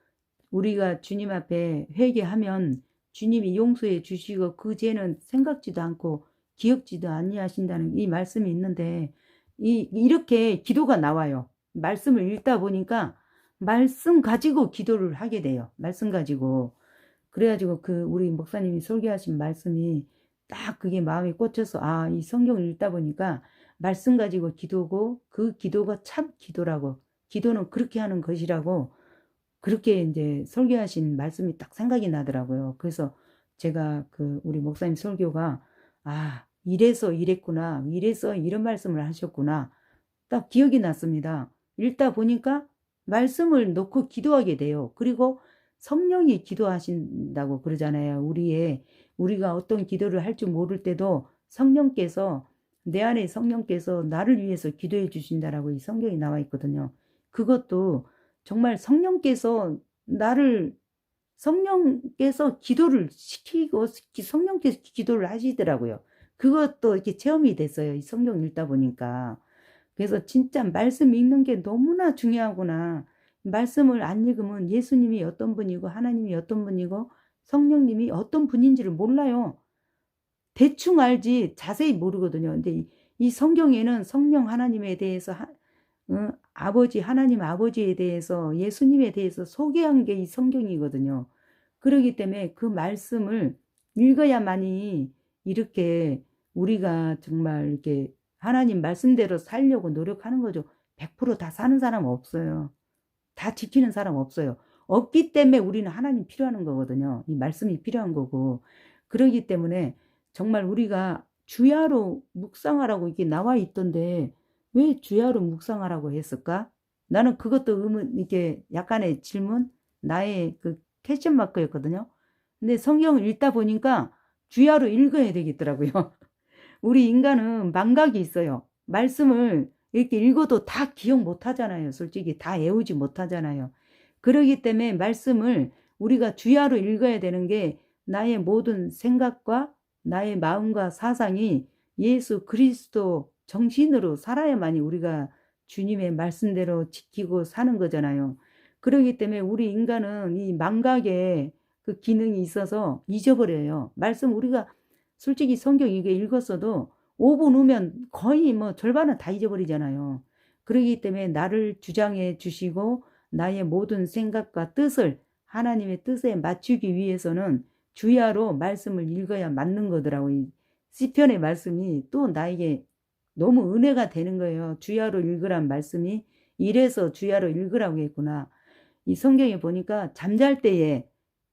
Speaker 1: 우리가 주님 앞에 회개하면 주님이 용서해 주시고 그 죄는 생각지도 않고 기억지도 아니하신다는 이 말씀이 있는데 이렇게 기도가 나와요. 말씀을 읽다 보니까 말씀 가지고 기도를 하게 돼요. 말씀 가지고. 그래가지고 우리 목사님이 설교하신 말씀이 딱 그게 마음에 꽂혀서 이 성경을 읽다 보니까 말씀 가지고 기도고 그 기도가 참 기도라고, 기도는 그렇게 하는 것이라고, 그렇게 이제 설교하신 말씀이 딱 생각이 나더라고요. 그래서 제가 우리 목사님 설교가 이래서 이랬구나, 이래서 이런 말씀을 하셨구나, 딱 기억이 났습니다. 읽다 보니까 말씀을 놓고 기도하게 돼요. 그리고 성령이 기도하신다고 그러잖아요. 우리가 어떤 기도를 할 줄 모를 때도 성령께서, 내 안에 성령께서 나를 위해서 기도해 주신다라고 이 성경이 나와 있거든요. 그것도 정말 성령께서 기도를 시키고 성령께서 기도를 하시더라고요. 그것도 이렇게 체험이 됐어요. 이 성경 읽다 보니까. 그래서 진짜 말씀 읽는 게 너무나 중요하구나. 말씀을 안 읽으면 예수님이 어떤 분이고 하나님이 어떤 분이고 성령님이 어떤 분인지를 몰라요. 대충 알지 자세히 모르거든요. 근데 이 성경에는 성령 하나님에 대해서 하나님 아버지에 대해서, 예수님에 대해서 소개한 게 이 성경이거든요. 그렇기 때문에 그 말씀을 읽어야만이 이렇게 우리가 정말 이렇게 하나님 말씀대로 살려고 노력하는 거죠. 100%다 사는 사람 없어요. 다 지키는 사람 없어요. 없기 때문에 우리는 하나님 필요한 거거든요. 이 말씀이 필요한 거고. 그러기 때문에 정말 우리가 주야로 묵상하라고 이게 나와 있던데 왜 주야로 묵상하라고 했을까? 나는 그것도 이게 약간의 질문, 나의 퀘스천 마크였거든요. 근데 성경을 읽다 보니까 주야로 읽어야 되겠더라고요. 우리 인간은 망각이 있어요. 말씀을 이렇게 읽어도 다 기억 못 하잖아요. 솔직히 다 외우지 못하잖아요. 그러기 때문에 말씀을 우리가 주야로 읽어야 되는 게 나의 모든 생각과 나의 마음과 사상이 예수 그리스도 정신으로 살아야만이 우리가 주님의 말씀대로 지키고 사는 거잖아요. 그러기 때문에 우리 인간은 이 망각의 그 기능이 있어서 잊어버려요. 말씀 우리가 솔직히 성경 이게 읽었어도 5분 후면 거의 절반은 다 잊어버리잖아요. 그러기 때문에 나를 주장해 주시고 나의 모든 생각과 뜻을 하나님의 뜻에 맞추기 위해서는 주야로 말씀을 읽어야 맞는 거더라고요. 시편의 말씀이 또 나에게 너무 은혜가 되는 거예요. 주야로 읽으란 말씀이 이래서 주야로 읽으라고 했구나. 이 성경에 보니까 잠잘 때에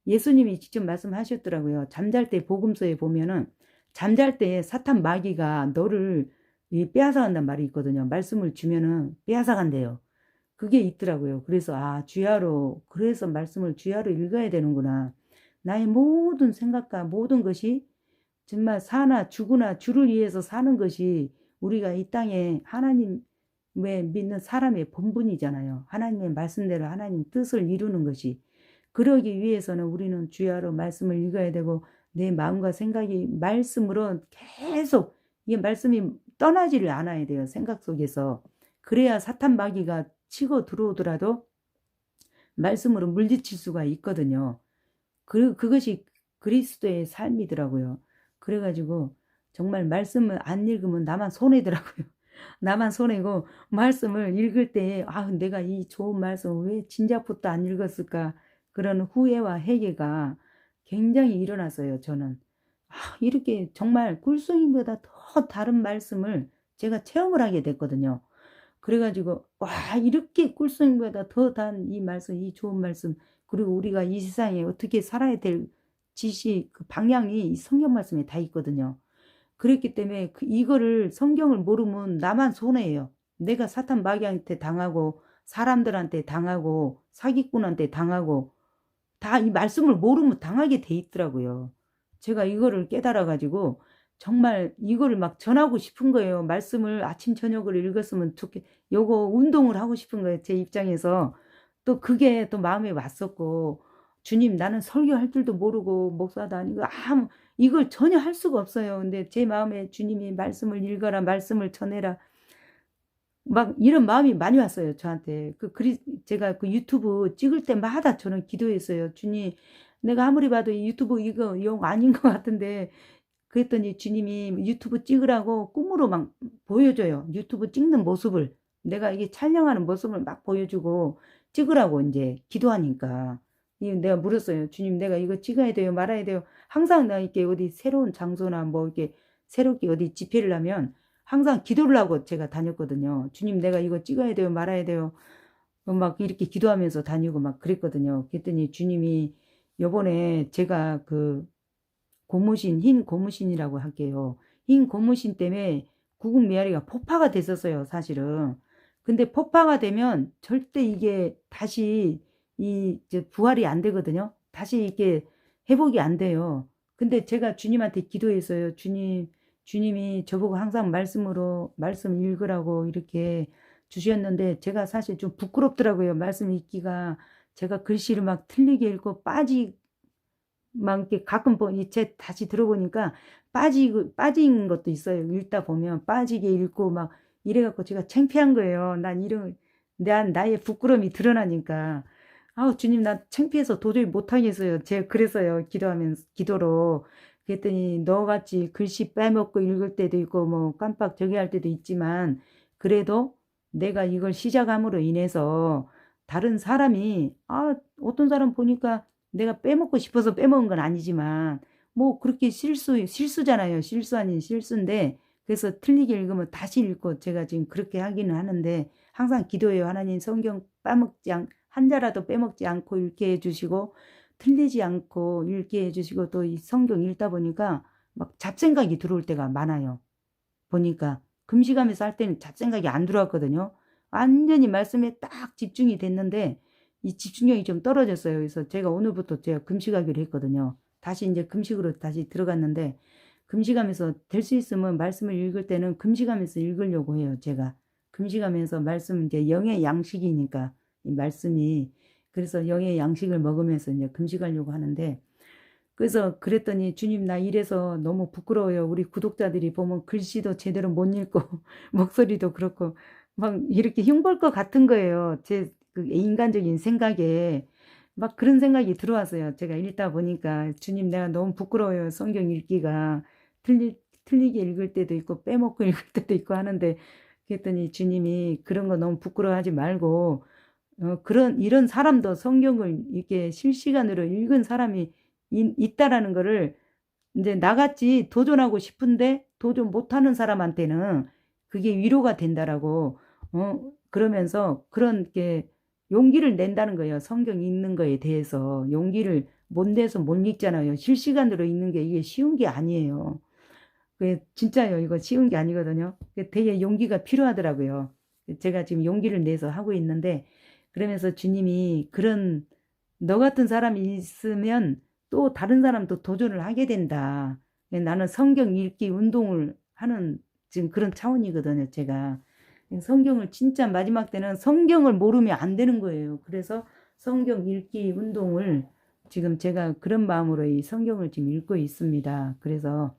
Speaker 1: 예수님이 직접 말씀하셨더라고요. 잠잘 때 복음서에 보면은 잠잘 때에 사탄 마귀가 너를 빼앗아간단 말이 있거든요. 말씀을 주면은 빼앗아간대요. 그게 있더라고요. 그래서 그래서 말씀을 주야로 읽어야 되는구나. 나의 모든 생각과 모든 것이 정말 사나 죽으나 주를 위해서 사는 것이 우리가 이 땅에 하나님의 믿는 사람의 본분이잖아요. 하나님의 말씀대로 하나님 뜻을 이루는 것이. 그러기 위해서는 우리는 주야로 말씀을 읽어야 되고 내 마음과 생각이 말씀으로 계속 이 말씀이 떠나지를 않아야 돼요. 생각 속에서. 그래야 사탄 마귀가 치고 들어오더라도 말씀으로 물리칠 수가 있거든요. 그것이 그리스도의 삶이더라고요. 그래가지고 정말 말씀을 안 읽으면 나만 손해더라고요. 나만 손해고 말씀을 읽을 때에 내가 이 좋은 말씀을 왜 진작부터 안 읽었을까 그런 후회와 회개가 굉장히 일어났어요. 저는 이렇게 정말 꿀송이보다 더 다른 말씀을 제가 체험을 하게 됐거든요. 그래가지고 이렇게 꿀송이보다 더 단 이 말씀, 이 좋은 말씀, 그리고 우리가 이 세상에 어떻게 살아야 될 지시, 그 방향이 이 성경 말씀에 다 있거든요. 그렇기 때문에 이거를 성경을 모르면 나만 손해예요. 내가 사탄 마귀한테 당하고 사람들한테 당하고 사기꾼한테 당하고 다 이 말씀을 모르면 당하게 돼 있더라고요. 제가 이거를 깨달아가지고 정말 이거를 막 전하고 싶은 거예요. 말씀을 아침 저녁으로 읽었으면 요거 운동을 하고 싶은 거예요. 제 입장에서. 또 그게 또 마음에 왔었고, 주님 나는 설교할 줄도 모르고 목사도 아니고 이걸 전혀 할 수가 없어요. 근데 제 마음에 주님이 말씀을 읽어라, 말씀을 전해라, 막 이런 마음이 많이 왔어요, 저한테. 제가 그 유튜브 찍을 때마다 저는 기도했어요. 주님, 내가 아무리 봐도 이 유튜브 이거 영 아닌 것 같은데, 그랬더니 주님이 유튜브 찍으라고 꿈으로 막 보여줘요. 유튜브 찍는 모습을. 내가 이게 촬영하는 모습을 막 보여주고 찍으라고 이제 기도하니까. 내가 물었어요. 주님, 내가 이거 찍어야 돼요? 말아야 돼요? 항상 나 이렇게 어디 새로운 장소나 뭐 이렇게 새롭게 어디 집회를 하면 항상 기도를 하고 제가 다녔거든요. 주님, 내가 이거 찍어야 돼요? 말아야 돼요? 막 이렇게 기도하면서 다니고 막 그랬거든요. 그랬더니 주님이 요번에 제가 그 고무신, 흰 고무신이라고 할게요. 흰 고무신 때문에 구국 메아리가 폭파가 됐었어요, 사실은. 근데 폭파가 되면 절대 이게 다시 이제 부활이 안 되거든요. 다시 이게 회복이 안 돼요. 근데 제가 주님한테 기도했어요. 주님이 저보고 항상 말씀 읽으라고 이렇게 주셨는데 제가 사실 좀 부끄럽더라고요. 말씀 읽기가. 제가 글씨를 막 틀리게 읽고 막 이렇게 가끔 다시 들어보니까 빠진 것도 있어요. 읽다 보면 빠지게 읽고 막 이래갖고 제가 창피한 거예요. 나의 부끄러움이 드러나니까. 아우, 주님, 나 창피해서 도저히 못하겠어요. 제가 그랬어요. 기도로. 그랬더니 너같이 글씨 빼먹고 읽을 때도 있고 뭐 깜빡 저기 할 때도 있지만 그래도 내가 이걸 시작함으로 인해서 다른 사람이 어떤 사람 보니까 내가 빼먹고 싶어서 빼먹은 건 아니지만 뭐 그렇게 실수잖아요. 실수 아닌 실수인데 그래서 틀리게 읽으면 다시 읽고 제가 지금 그렇게 하기는 하는데 항상 기도해요. 하나님, 성경 한 자라도 빼먹지 않고 읽게 해주시고 틀리지 않고 읽게 해주시고 또 이 성경 읽다 보니까 막 잡생각이 들어올 때가 많아요. 보니까 금식하면서 할 때는 잡생각이 안 들어왔거든요. 완전히 말씀에 딱 집중이 됐는데 이 집중력이 좀 떨어졌어요. 그래서 제가 오늘부터 제가 금식하기로 했거든요. 다시 이제 금식으로 다시 들어갔는데 금식하면서 될 수 있으면 말씀을 읽을 때는 금식하면서 읽으려고 해요. 제가 금식하면서 말씀 이제 영의 양식이니까 이 말씀이 그래서 영의 양식을 먹으면서 이제 금식하려고 하는데 그래서 그랬더니 주님, 나 이래서 너무 부끄러워요. 우리 구독자들이 보면 글씨도 제대로 못 읽고 목소리도 그렇고 막 이렇게 흉볼 것 같은 거예요. 제 그 인간적인 생각에 막 그런 생각이 들어왔어요. 제가 읽다 보니까 주님, 내가 너무 부끄러워요. 성경 읽기가 틀리게 읽을 때도 있고 빼먹고 읽을 때도 있고 하는데 그랬더니 주님이 그런 거 너무 부끄러워하지 말고 이런 사람도 성경을 이렇게 실시간으로 읽은 사람이 있다라는 거를 이제 나같이 도전하고 싶은데 도전 못하는 사람한테는 그게 위로가 된다라고 그러면서 그런 게 용기를 낸다는 거예요. 성경 읽는 거에 대해서 용기를 못 내서 못 읽잖아요. 실시간으로 읽는 게 이게 쉬운 게 아니에요. 그게 진짜요. 이거 쉬운 게 아니거든요. 되게 용기가 필요하더라고요. 제가 지금 용기를 내서 하고 있는데 그러면서 주님이 너 같은 사람이 있으면 또 다른 사람도 도전을 하게 된다. 나는 성경 읽기 운동을 하는 지금 그런 차원이거든요. 제가 성경을 진짜 마지막 때는 성경을 모르면 안 되는 거예요. 그래서 성경 읽기 운동을 지금 제가 그런 마음으로 이 성경을 지금 읽고 있습니다. 그래서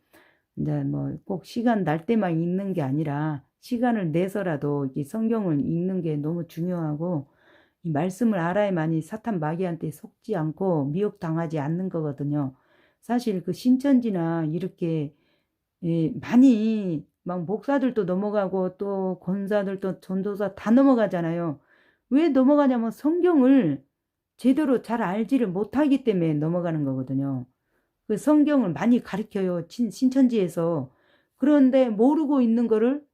Speaker 1: 이제 뭐 꼭 시간 날 때만 읽는 게 아니라 시간을 내서라도 이 성경을 읽는 게 너무 중요하고 이 말씀을 알아야만이 사탄 마귀한테 속지 않고 미혹당하지 않는 거거든요. 사실 그 신천지나 이렇게 많이 막 목사들도 넘어가고 또 권사들도 전도사 다 넘어가잖아요. 왜 넘어가냐면 성경을 제대로 잘 알지를 못하기 때문에 넘어가는 거거든요. 그 성경을 많이 가르쳐요. 신천지에서. 그런데 모르고 있는 거를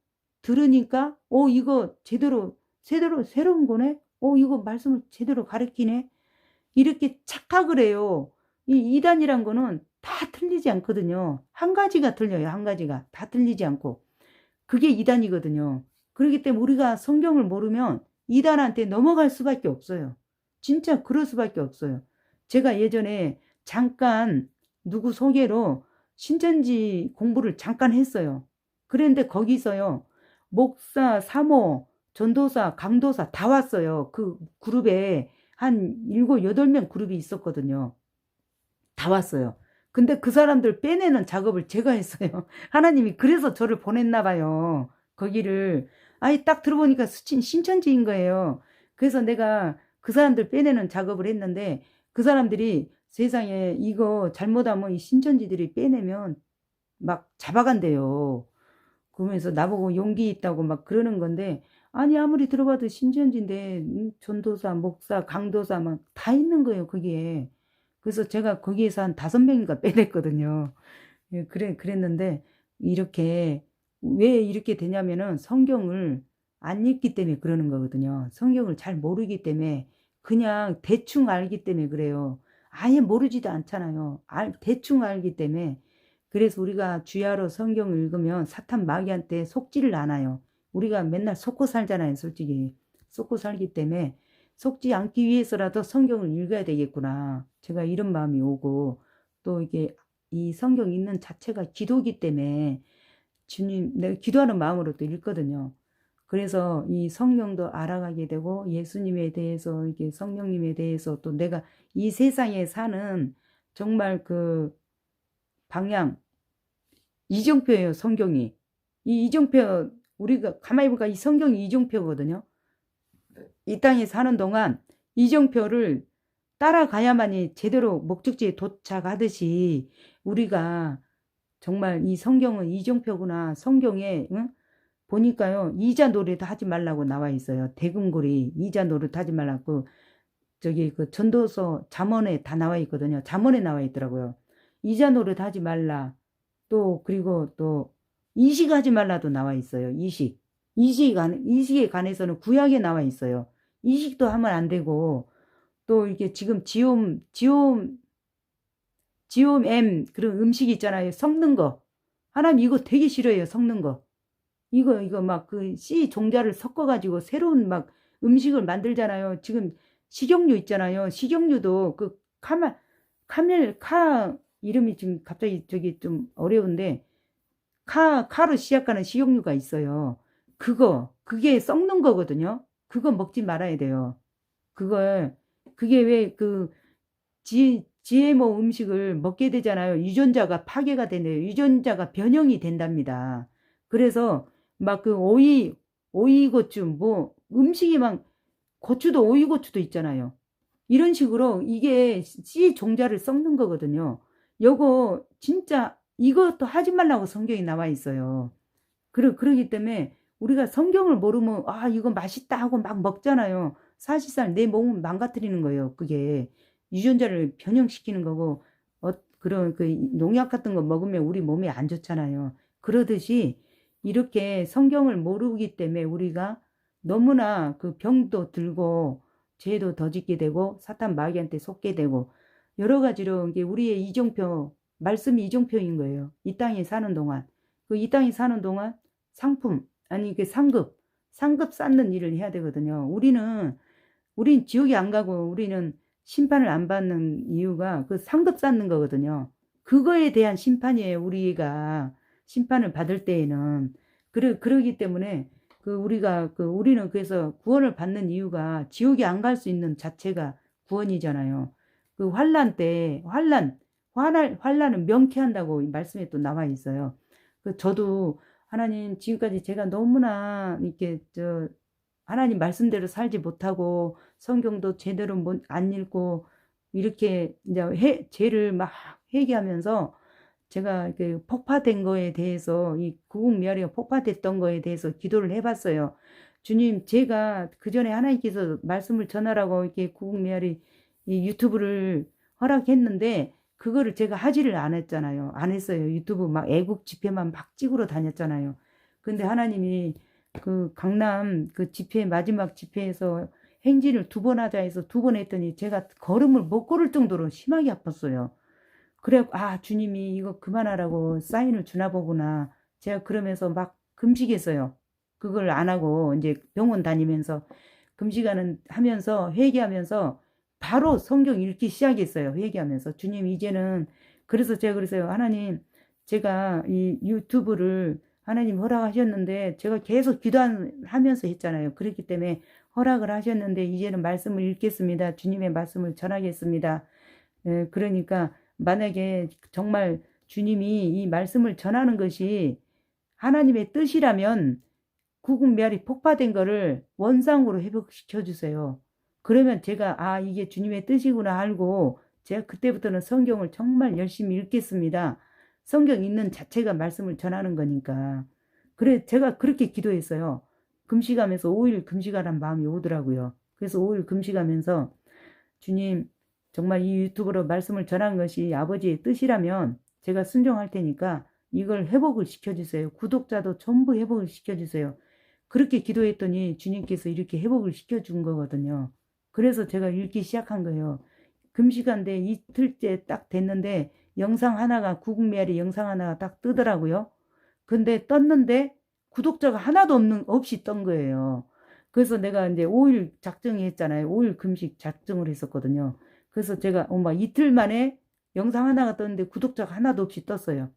Speaker 1: 들으니까 이거 제대로 새로운 거네. 이거 말씀을 제대로 가르치네. 이렇게 착각을 해요. 이 이단이란 거는 다 틀리지 않거든요. 한 가지가 틀려요. 한 가지가 다 틀리지 않고. 그게 이단이거든요. 그렇기 때문에 우리가 성경을 모르면 이단한테 넘어갈 수밖에 없어요. 진짜 그럴 수밖에 없어요. 제가 예전에 잠깐 누구 소개로 신천지 공부를 잠깐 했어요. 그런데 거기서요. 목사, 사모, 전도사, 강도사 다 왔어요. 그 그룹에 한 7, 8명 그룹이 있었거든요. 다 왔어요. 근데 그 사람들 빼내는 작업을 제가 했어요. 하나님이 그래서 저를 보냈나 봐요. 거기를. 아니, 딱 들어보니까 신천지인 거예요. 그래서 내가 그 사람들 빼내는 작업을 했는데 그 사람들이 세상에 이거 잘못하면 이 신천지들이 빼내면 막 잡아간대요. 그러면서 나보고 용기 있다고 막 그러는 건데 아니 아무리 들어봐도 신천지인데 전도사, 목사, 강도사 막 다 있는 거예요 거기에. 그래서 제가 거기에서 한 5명인가 빼냈거든요. 예, 그랬는데 이렇게 왜 이렇게 되냐면은 성경을 안 읽기 때문에 그러는 거거든요. 성경을 잘 모르기 때문에 그냥 대충 알기 때문에 그래요. 아예 모르지도 않잖아요. 대충 알기 때문에. 그래서 우리가 주야로 성경을 읽으면 사탄 마귀한테 속지를 않아요. 우리가 맨날 속고 살잖아요, 솔직히. 속고 살기 때문에 속지 않기 위해서라도 성경을 읽어야 되겠구나. 제가 이런 마음이 오고 또 이게 이 성경 읽는 자체가 기도기 때문에 주님, 내가 기도하는 마음으로 또 읽거든요. 그래서 이 성령도 알아가게 되고 예수님에 대해서 이게 성령님에 대해서 또 내가 이 세상에 사는 정말 그 방향 이정표예요, 성경이. 이 이정표 우리가 가만히 보니까 이 성경이 이정표거든요. 이 땅에 사는 동안 이정표를 따라가야만이 제대로 목적지에 도착하듯이 우리가 정말 이 성경은 이정표구나. 성경에 응? 보니까요. 이자 노릇 하지 말라고 나와 있어요. 대금고리 이자 노릇 하지 말라고 저기 그 전도서 잠언에 다 나와 있거든요. 잠언에 나와 있더라고요. 이자 노릇 하지 말라. 또 그리고 또 이식하지 말라도 나와 있어요. 이식에 관해서는 구약에 나와 있어요. 이식도 하면 안 되고 또 이게 지금 지옴 그런 음식 있잖아요. 섞는 거. 하나님 이거 되게 싫어해요. 섞는 거. 이거 막 그 씨 종자를 섞어가지고 새로운 막 음식을 만들잖아요. 지금 식용유 있잖아요. 식용유도 그 카멜 이름이 지금 갑자기 저기 좀 어려운데 카로 시작하는 식용유가 있어요. 그게 썩는 거거든요. 그거 먹지 말아야 돼요. 그게 왜 그 GMO 음식을 먹게 되잖아요. 유전자가 파괴가 되네요. 유전자가 변형이 된답니다. 그래서 막 그 오이고추, 뭐 음식이 막 고추도 오이고추도 있잖아요. 이런 식으로 이게 씨 종자를 썩는 거거든요. 요거 진짜 이것도 하지 말라고 성경에 나와 있어요. 그러기 때문에 우리가 성경을 모르면 아 이거 맛있다 하고 막 먹잖아요. 사실상 내 몸을 망가뜨리는 거예요. 그게 유전자를 변형시키는 거고 그런 그 농약 같은 거 먹으면 우리 몸에 안 좋잖아요. 그러듯이 이렇게 성경을 모르기 때문에 우리가 너무나 그 병도 들고 죄도 더 짓게 되고 사탄 마귀한테 속게 되고 여러 가지로 이게 우리의 이정표 말씀이 이정표인 거예요. 이 땅에 사는 동안 그 이 땅에 사는 동안 상품 아니 그 상급 쌓는 일을 해야 되거든요. 우린 지옥에 안 가고 우리는 심판을 안 받는 이유가 그 상급 쌓는 거거든요. 그거에 대한 심판이에요. 우리가 심판을 받을 때에는 그러기 때문에 우리는 그래서 구원을 받는 이유가 지옥에 안 갈 수 있는 자체가 구원이잖아요. 그 환난 때 환난은 명쾌한다고 말씀에 또 나와 있어요. 저도 하나님 지금까지 제가 너무나 이렇게 하나님 말씀대로 살지 못하고 성경도 제대로 안 읽고 이렇게 이제 죄를 막 회개하면서 제가 그 폭파된 거에 대해서 이 구국미아리가 폭파됐던 거에 대해서 기도를 해봤어요. 주님, 제가 그 전에 하나님께서 말씀을 전하라고 이렇게 구국미아리 이 유튜브를 허락했는데 그거를 제가 하지를 안 했잖아요. 안 했어요. 유튜브 막 애국 집회만 막 찍으러 다녔잖아요. 근데 하나님이 그 강남 그 집회 마지막 집회에서 행진을 2번 하자 해서 2번 했더니 제가 걸음을 못 걸을 정도로 심하게 아팠어요. 그래 아 주님이 이거 그만하라고 사인을 주나 보구나. 제가 그러면서 막 금식했어요. 그걸 안 하고 이제 병원 다니면서 금식하는 하면서 회개하면서 바로 성경 읽기 시작했어요. 회개하면서. 주님 이제는 그래서 제가 그랬어요. 하나님 제가 이 유튜브를 하나님 허락하셨는데 제가 계속 기도하면서 했잖아요. 그렇기 때문에 허락을 하셨는데 이제는 말씀을 읽겠습니다. 주님의 말씀을 전하겠습니다. 그러니까 만약에 정말 주님이 이 말씀을 전하는 것이 하나님의 뜻이라면 구국멸이 폭파된 거를 원상으로 회복시켜 주세요. 그러면 제가 이게 주님의 뜻이구나 알고 제가 그때부터는 성경을 정말 열심히 읽겠습니다. 성경 읽는 자체가 말씀을 전하는 거니까. 그래 제가 그렇게 기도했어요. 금식하면서 5일 금식하란 마음이 오더라고요. 그래서 5일 금식하면서 주님 정말 이 유튜브로 말씀을 전한 것이 아버지의 뜻이라면 제가 순종할 테니까 이걸 회복을 시켜주세요. 구독자도 전부 회복을 시켜주세요. 그렇게 기도했더니 주님께서 이렇게 회복을 시켜준 거거든요. 그래서 제가 읽기 시작한 거예요. 금시간대 이틀째 딱 됐는데 영상 하나가 구국메아리 영상 하나가 딱 뜨더라고요. 근데 떴는데 구독자가 하나도 없이 떤 거예요. 그래서 내가 이제 5일 작정했잖아요. 5일 금식 작정을 했었거든요. 그래서 제가 막 이틀 만에 영상 하나가 떴는데 구독자가 하나도 없이 떴어요.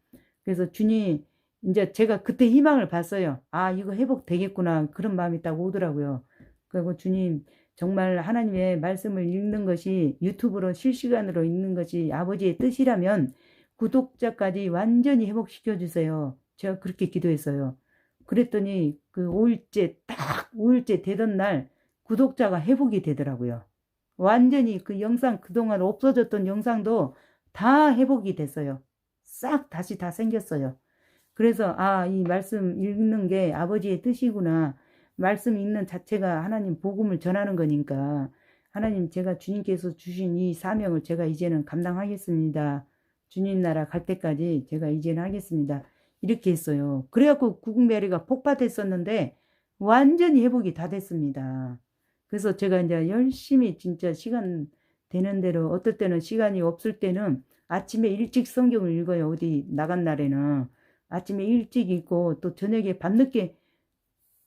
Speaker 1: 그래서 주님 이제 제가 그때 희망을 봤어요. 이거 회복되겠구나 그런 마음이 딱 오더라고요. 그리고 주님 정말 하나님의 말씀을 읽는 것이 유튜브로 실시간으로 읽는 것이 아버지의 뜻이라면 구독자까지 완전히 회복시켜 주세요. 제가 그렇게 기도했어요. 그랬더니 그 5일째 되던 날 구독자가 회복이 되더라고요. 완전히 그 영상 그동안 없어졌던 영상도 다 회복이 됐어요. 싹 다시 다 생겼어요. 그래서 이 말씀 읽는 게 아버지의 뜻이구나. 말씀 읽는 자체가 하나님 복음을 전하는 거니까 하나님 제가 주님께서 주신 이 사명을 제가 이제는 감당하겠습니다. 주님 나라 갈 때까지 제가 이제는 하겠습니다. 이렇게 했어요. 그래갖고 구국메리가 폭발됐었는데 완전히 회복이 다 됐습니다. 그래서 제가 이제 열심히 진짜 시간 되는 대로 어떨 때는 시간이 없을 때는 아침에 일찍 성경을 읽어요. 어디 나간 날에는. 아침에 일찍 읽고 또 저녁에 밤늦게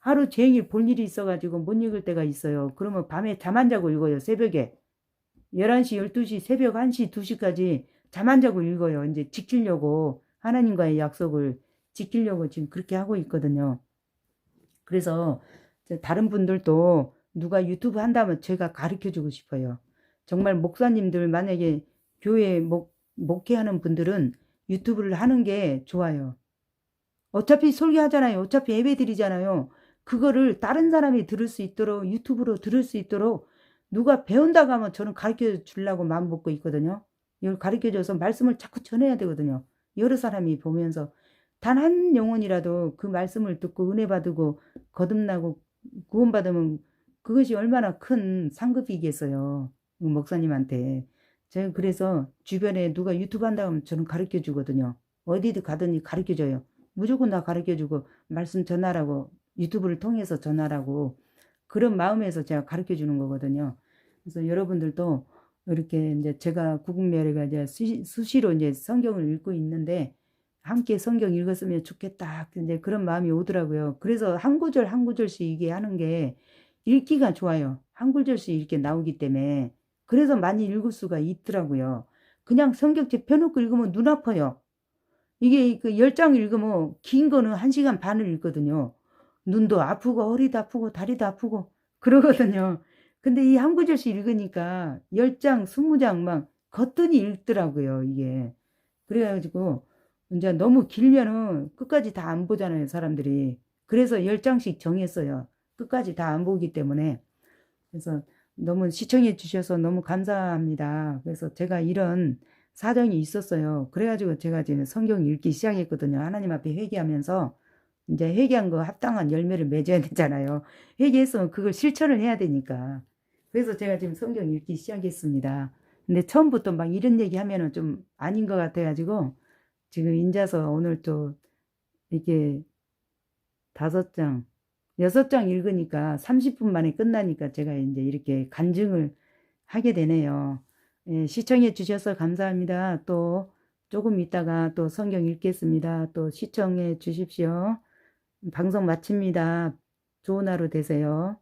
Speaker 1: 하루 종일 볼 일이 있어가지고 못 읽을 때가 있어요. 그러면 밤에 잠 안 자고 읽어요. 새벽에. 11시, 12시, 새벽 1시, 2시까지 잠 안 자고 읽어요. 이제 지키려고 하나님과의 약속을 지키려고 지금 그렇게 하고 있거든요. 그래서 다른 분들도 누가 유튜브 한다면 제가 가르쳐주고 싶어요. 정말 목사님들 만약에 교회 목회하는 분들은 유튜브를 하는 게 좋아요. 어차피 설교하잖아요. 어차피 예배 드리잖아요. 그거를 다른 사람이 들을 수 있도록 유튜브로 들을 수 있도록 누가 배운다고 하면 저는 가르쳐 주려고 마음 먹고 있거든요. 이걸 가르쳐 줘서 말씀을 자꾸 전해야 되거든요. 여러 사람이 보면서 단 한 영혼이라도 그 말씀을 듣고 은혜 받고 거듭나고 구원받으면 그것이 얼마나 큰 상급이겠어요. 목사님한테. 제가 그래서 주변에 누가 유튜브 한다고 하면 저는 가르쳐 주거든요. 어디든 가더니 가르쳐 줘요. 무조건 다 가르쳐 주고 말씀 전하라고 유튜브를 통해서 전하라고 그런 마음에서 제가 가르쳐 주는 거거든요. 그래서 여러분들도 이렇게 이제 제가 구국메리가 이제 수시로 이제 성경을 읽고 있는데 함께 성경 읽었으면 좋겠다. 이제 그런 마음이 오더라고요. 그래서 한 구절 한 구절씩 이게 하는 게 읽기가 좋아요. 한 구절씩 이렇게 나오기 때문에 그래서 많이 읽을 수가 있더라고요. 그냥 성경책 펴놓고 읽으면 눈 아파요. 이게 그 10장 읽으면 긴 거는 1시간 반을 읽거든요. 눈도 아프고 허리도 아프고 다리도 아프고 그러거든요. 근데 이 한 구절씩 읽으니까 10장, 20장 막 거뜬히 읽더라고요, 이게. 그래가지고 이제 너무 길면은 끝까지 다 안 보잖아요, 사람들이. 그래서 10장씩 정했어요. 끝까지 다 안 보기 때문에. 그래서 너무 시청해 주셔서 너무 감사합니다. 그래서 제가 이런 사정이 있었어요. 그래가지고 제가 지금 성경 읽기 시작했거든요. 하나님 앞에 회개하면서 이제 회개한 거 합당한 열매를 맺어야 되잖아요. 회개했으면 그걸 실천을 해야 되니까. 그래서 제가 지금 성경 읽기 시작했습니다. 근데 처음부터 막 이런 얘기 하면은 좀 아닌 것 같아가지고 지금 인자서 오늘 또 이렇게 5장, 6장 읽으니까 30분 만에 끝나니까 제가 이제 이렇게 간증을 하게 되네요. 예, 시청해 주셔서 감사합니다. 또 조금 있다가 또 성경 읽겠습니다. 또 시청해 주십시오. 방송 마칩니다. 좋은 하루 되세요.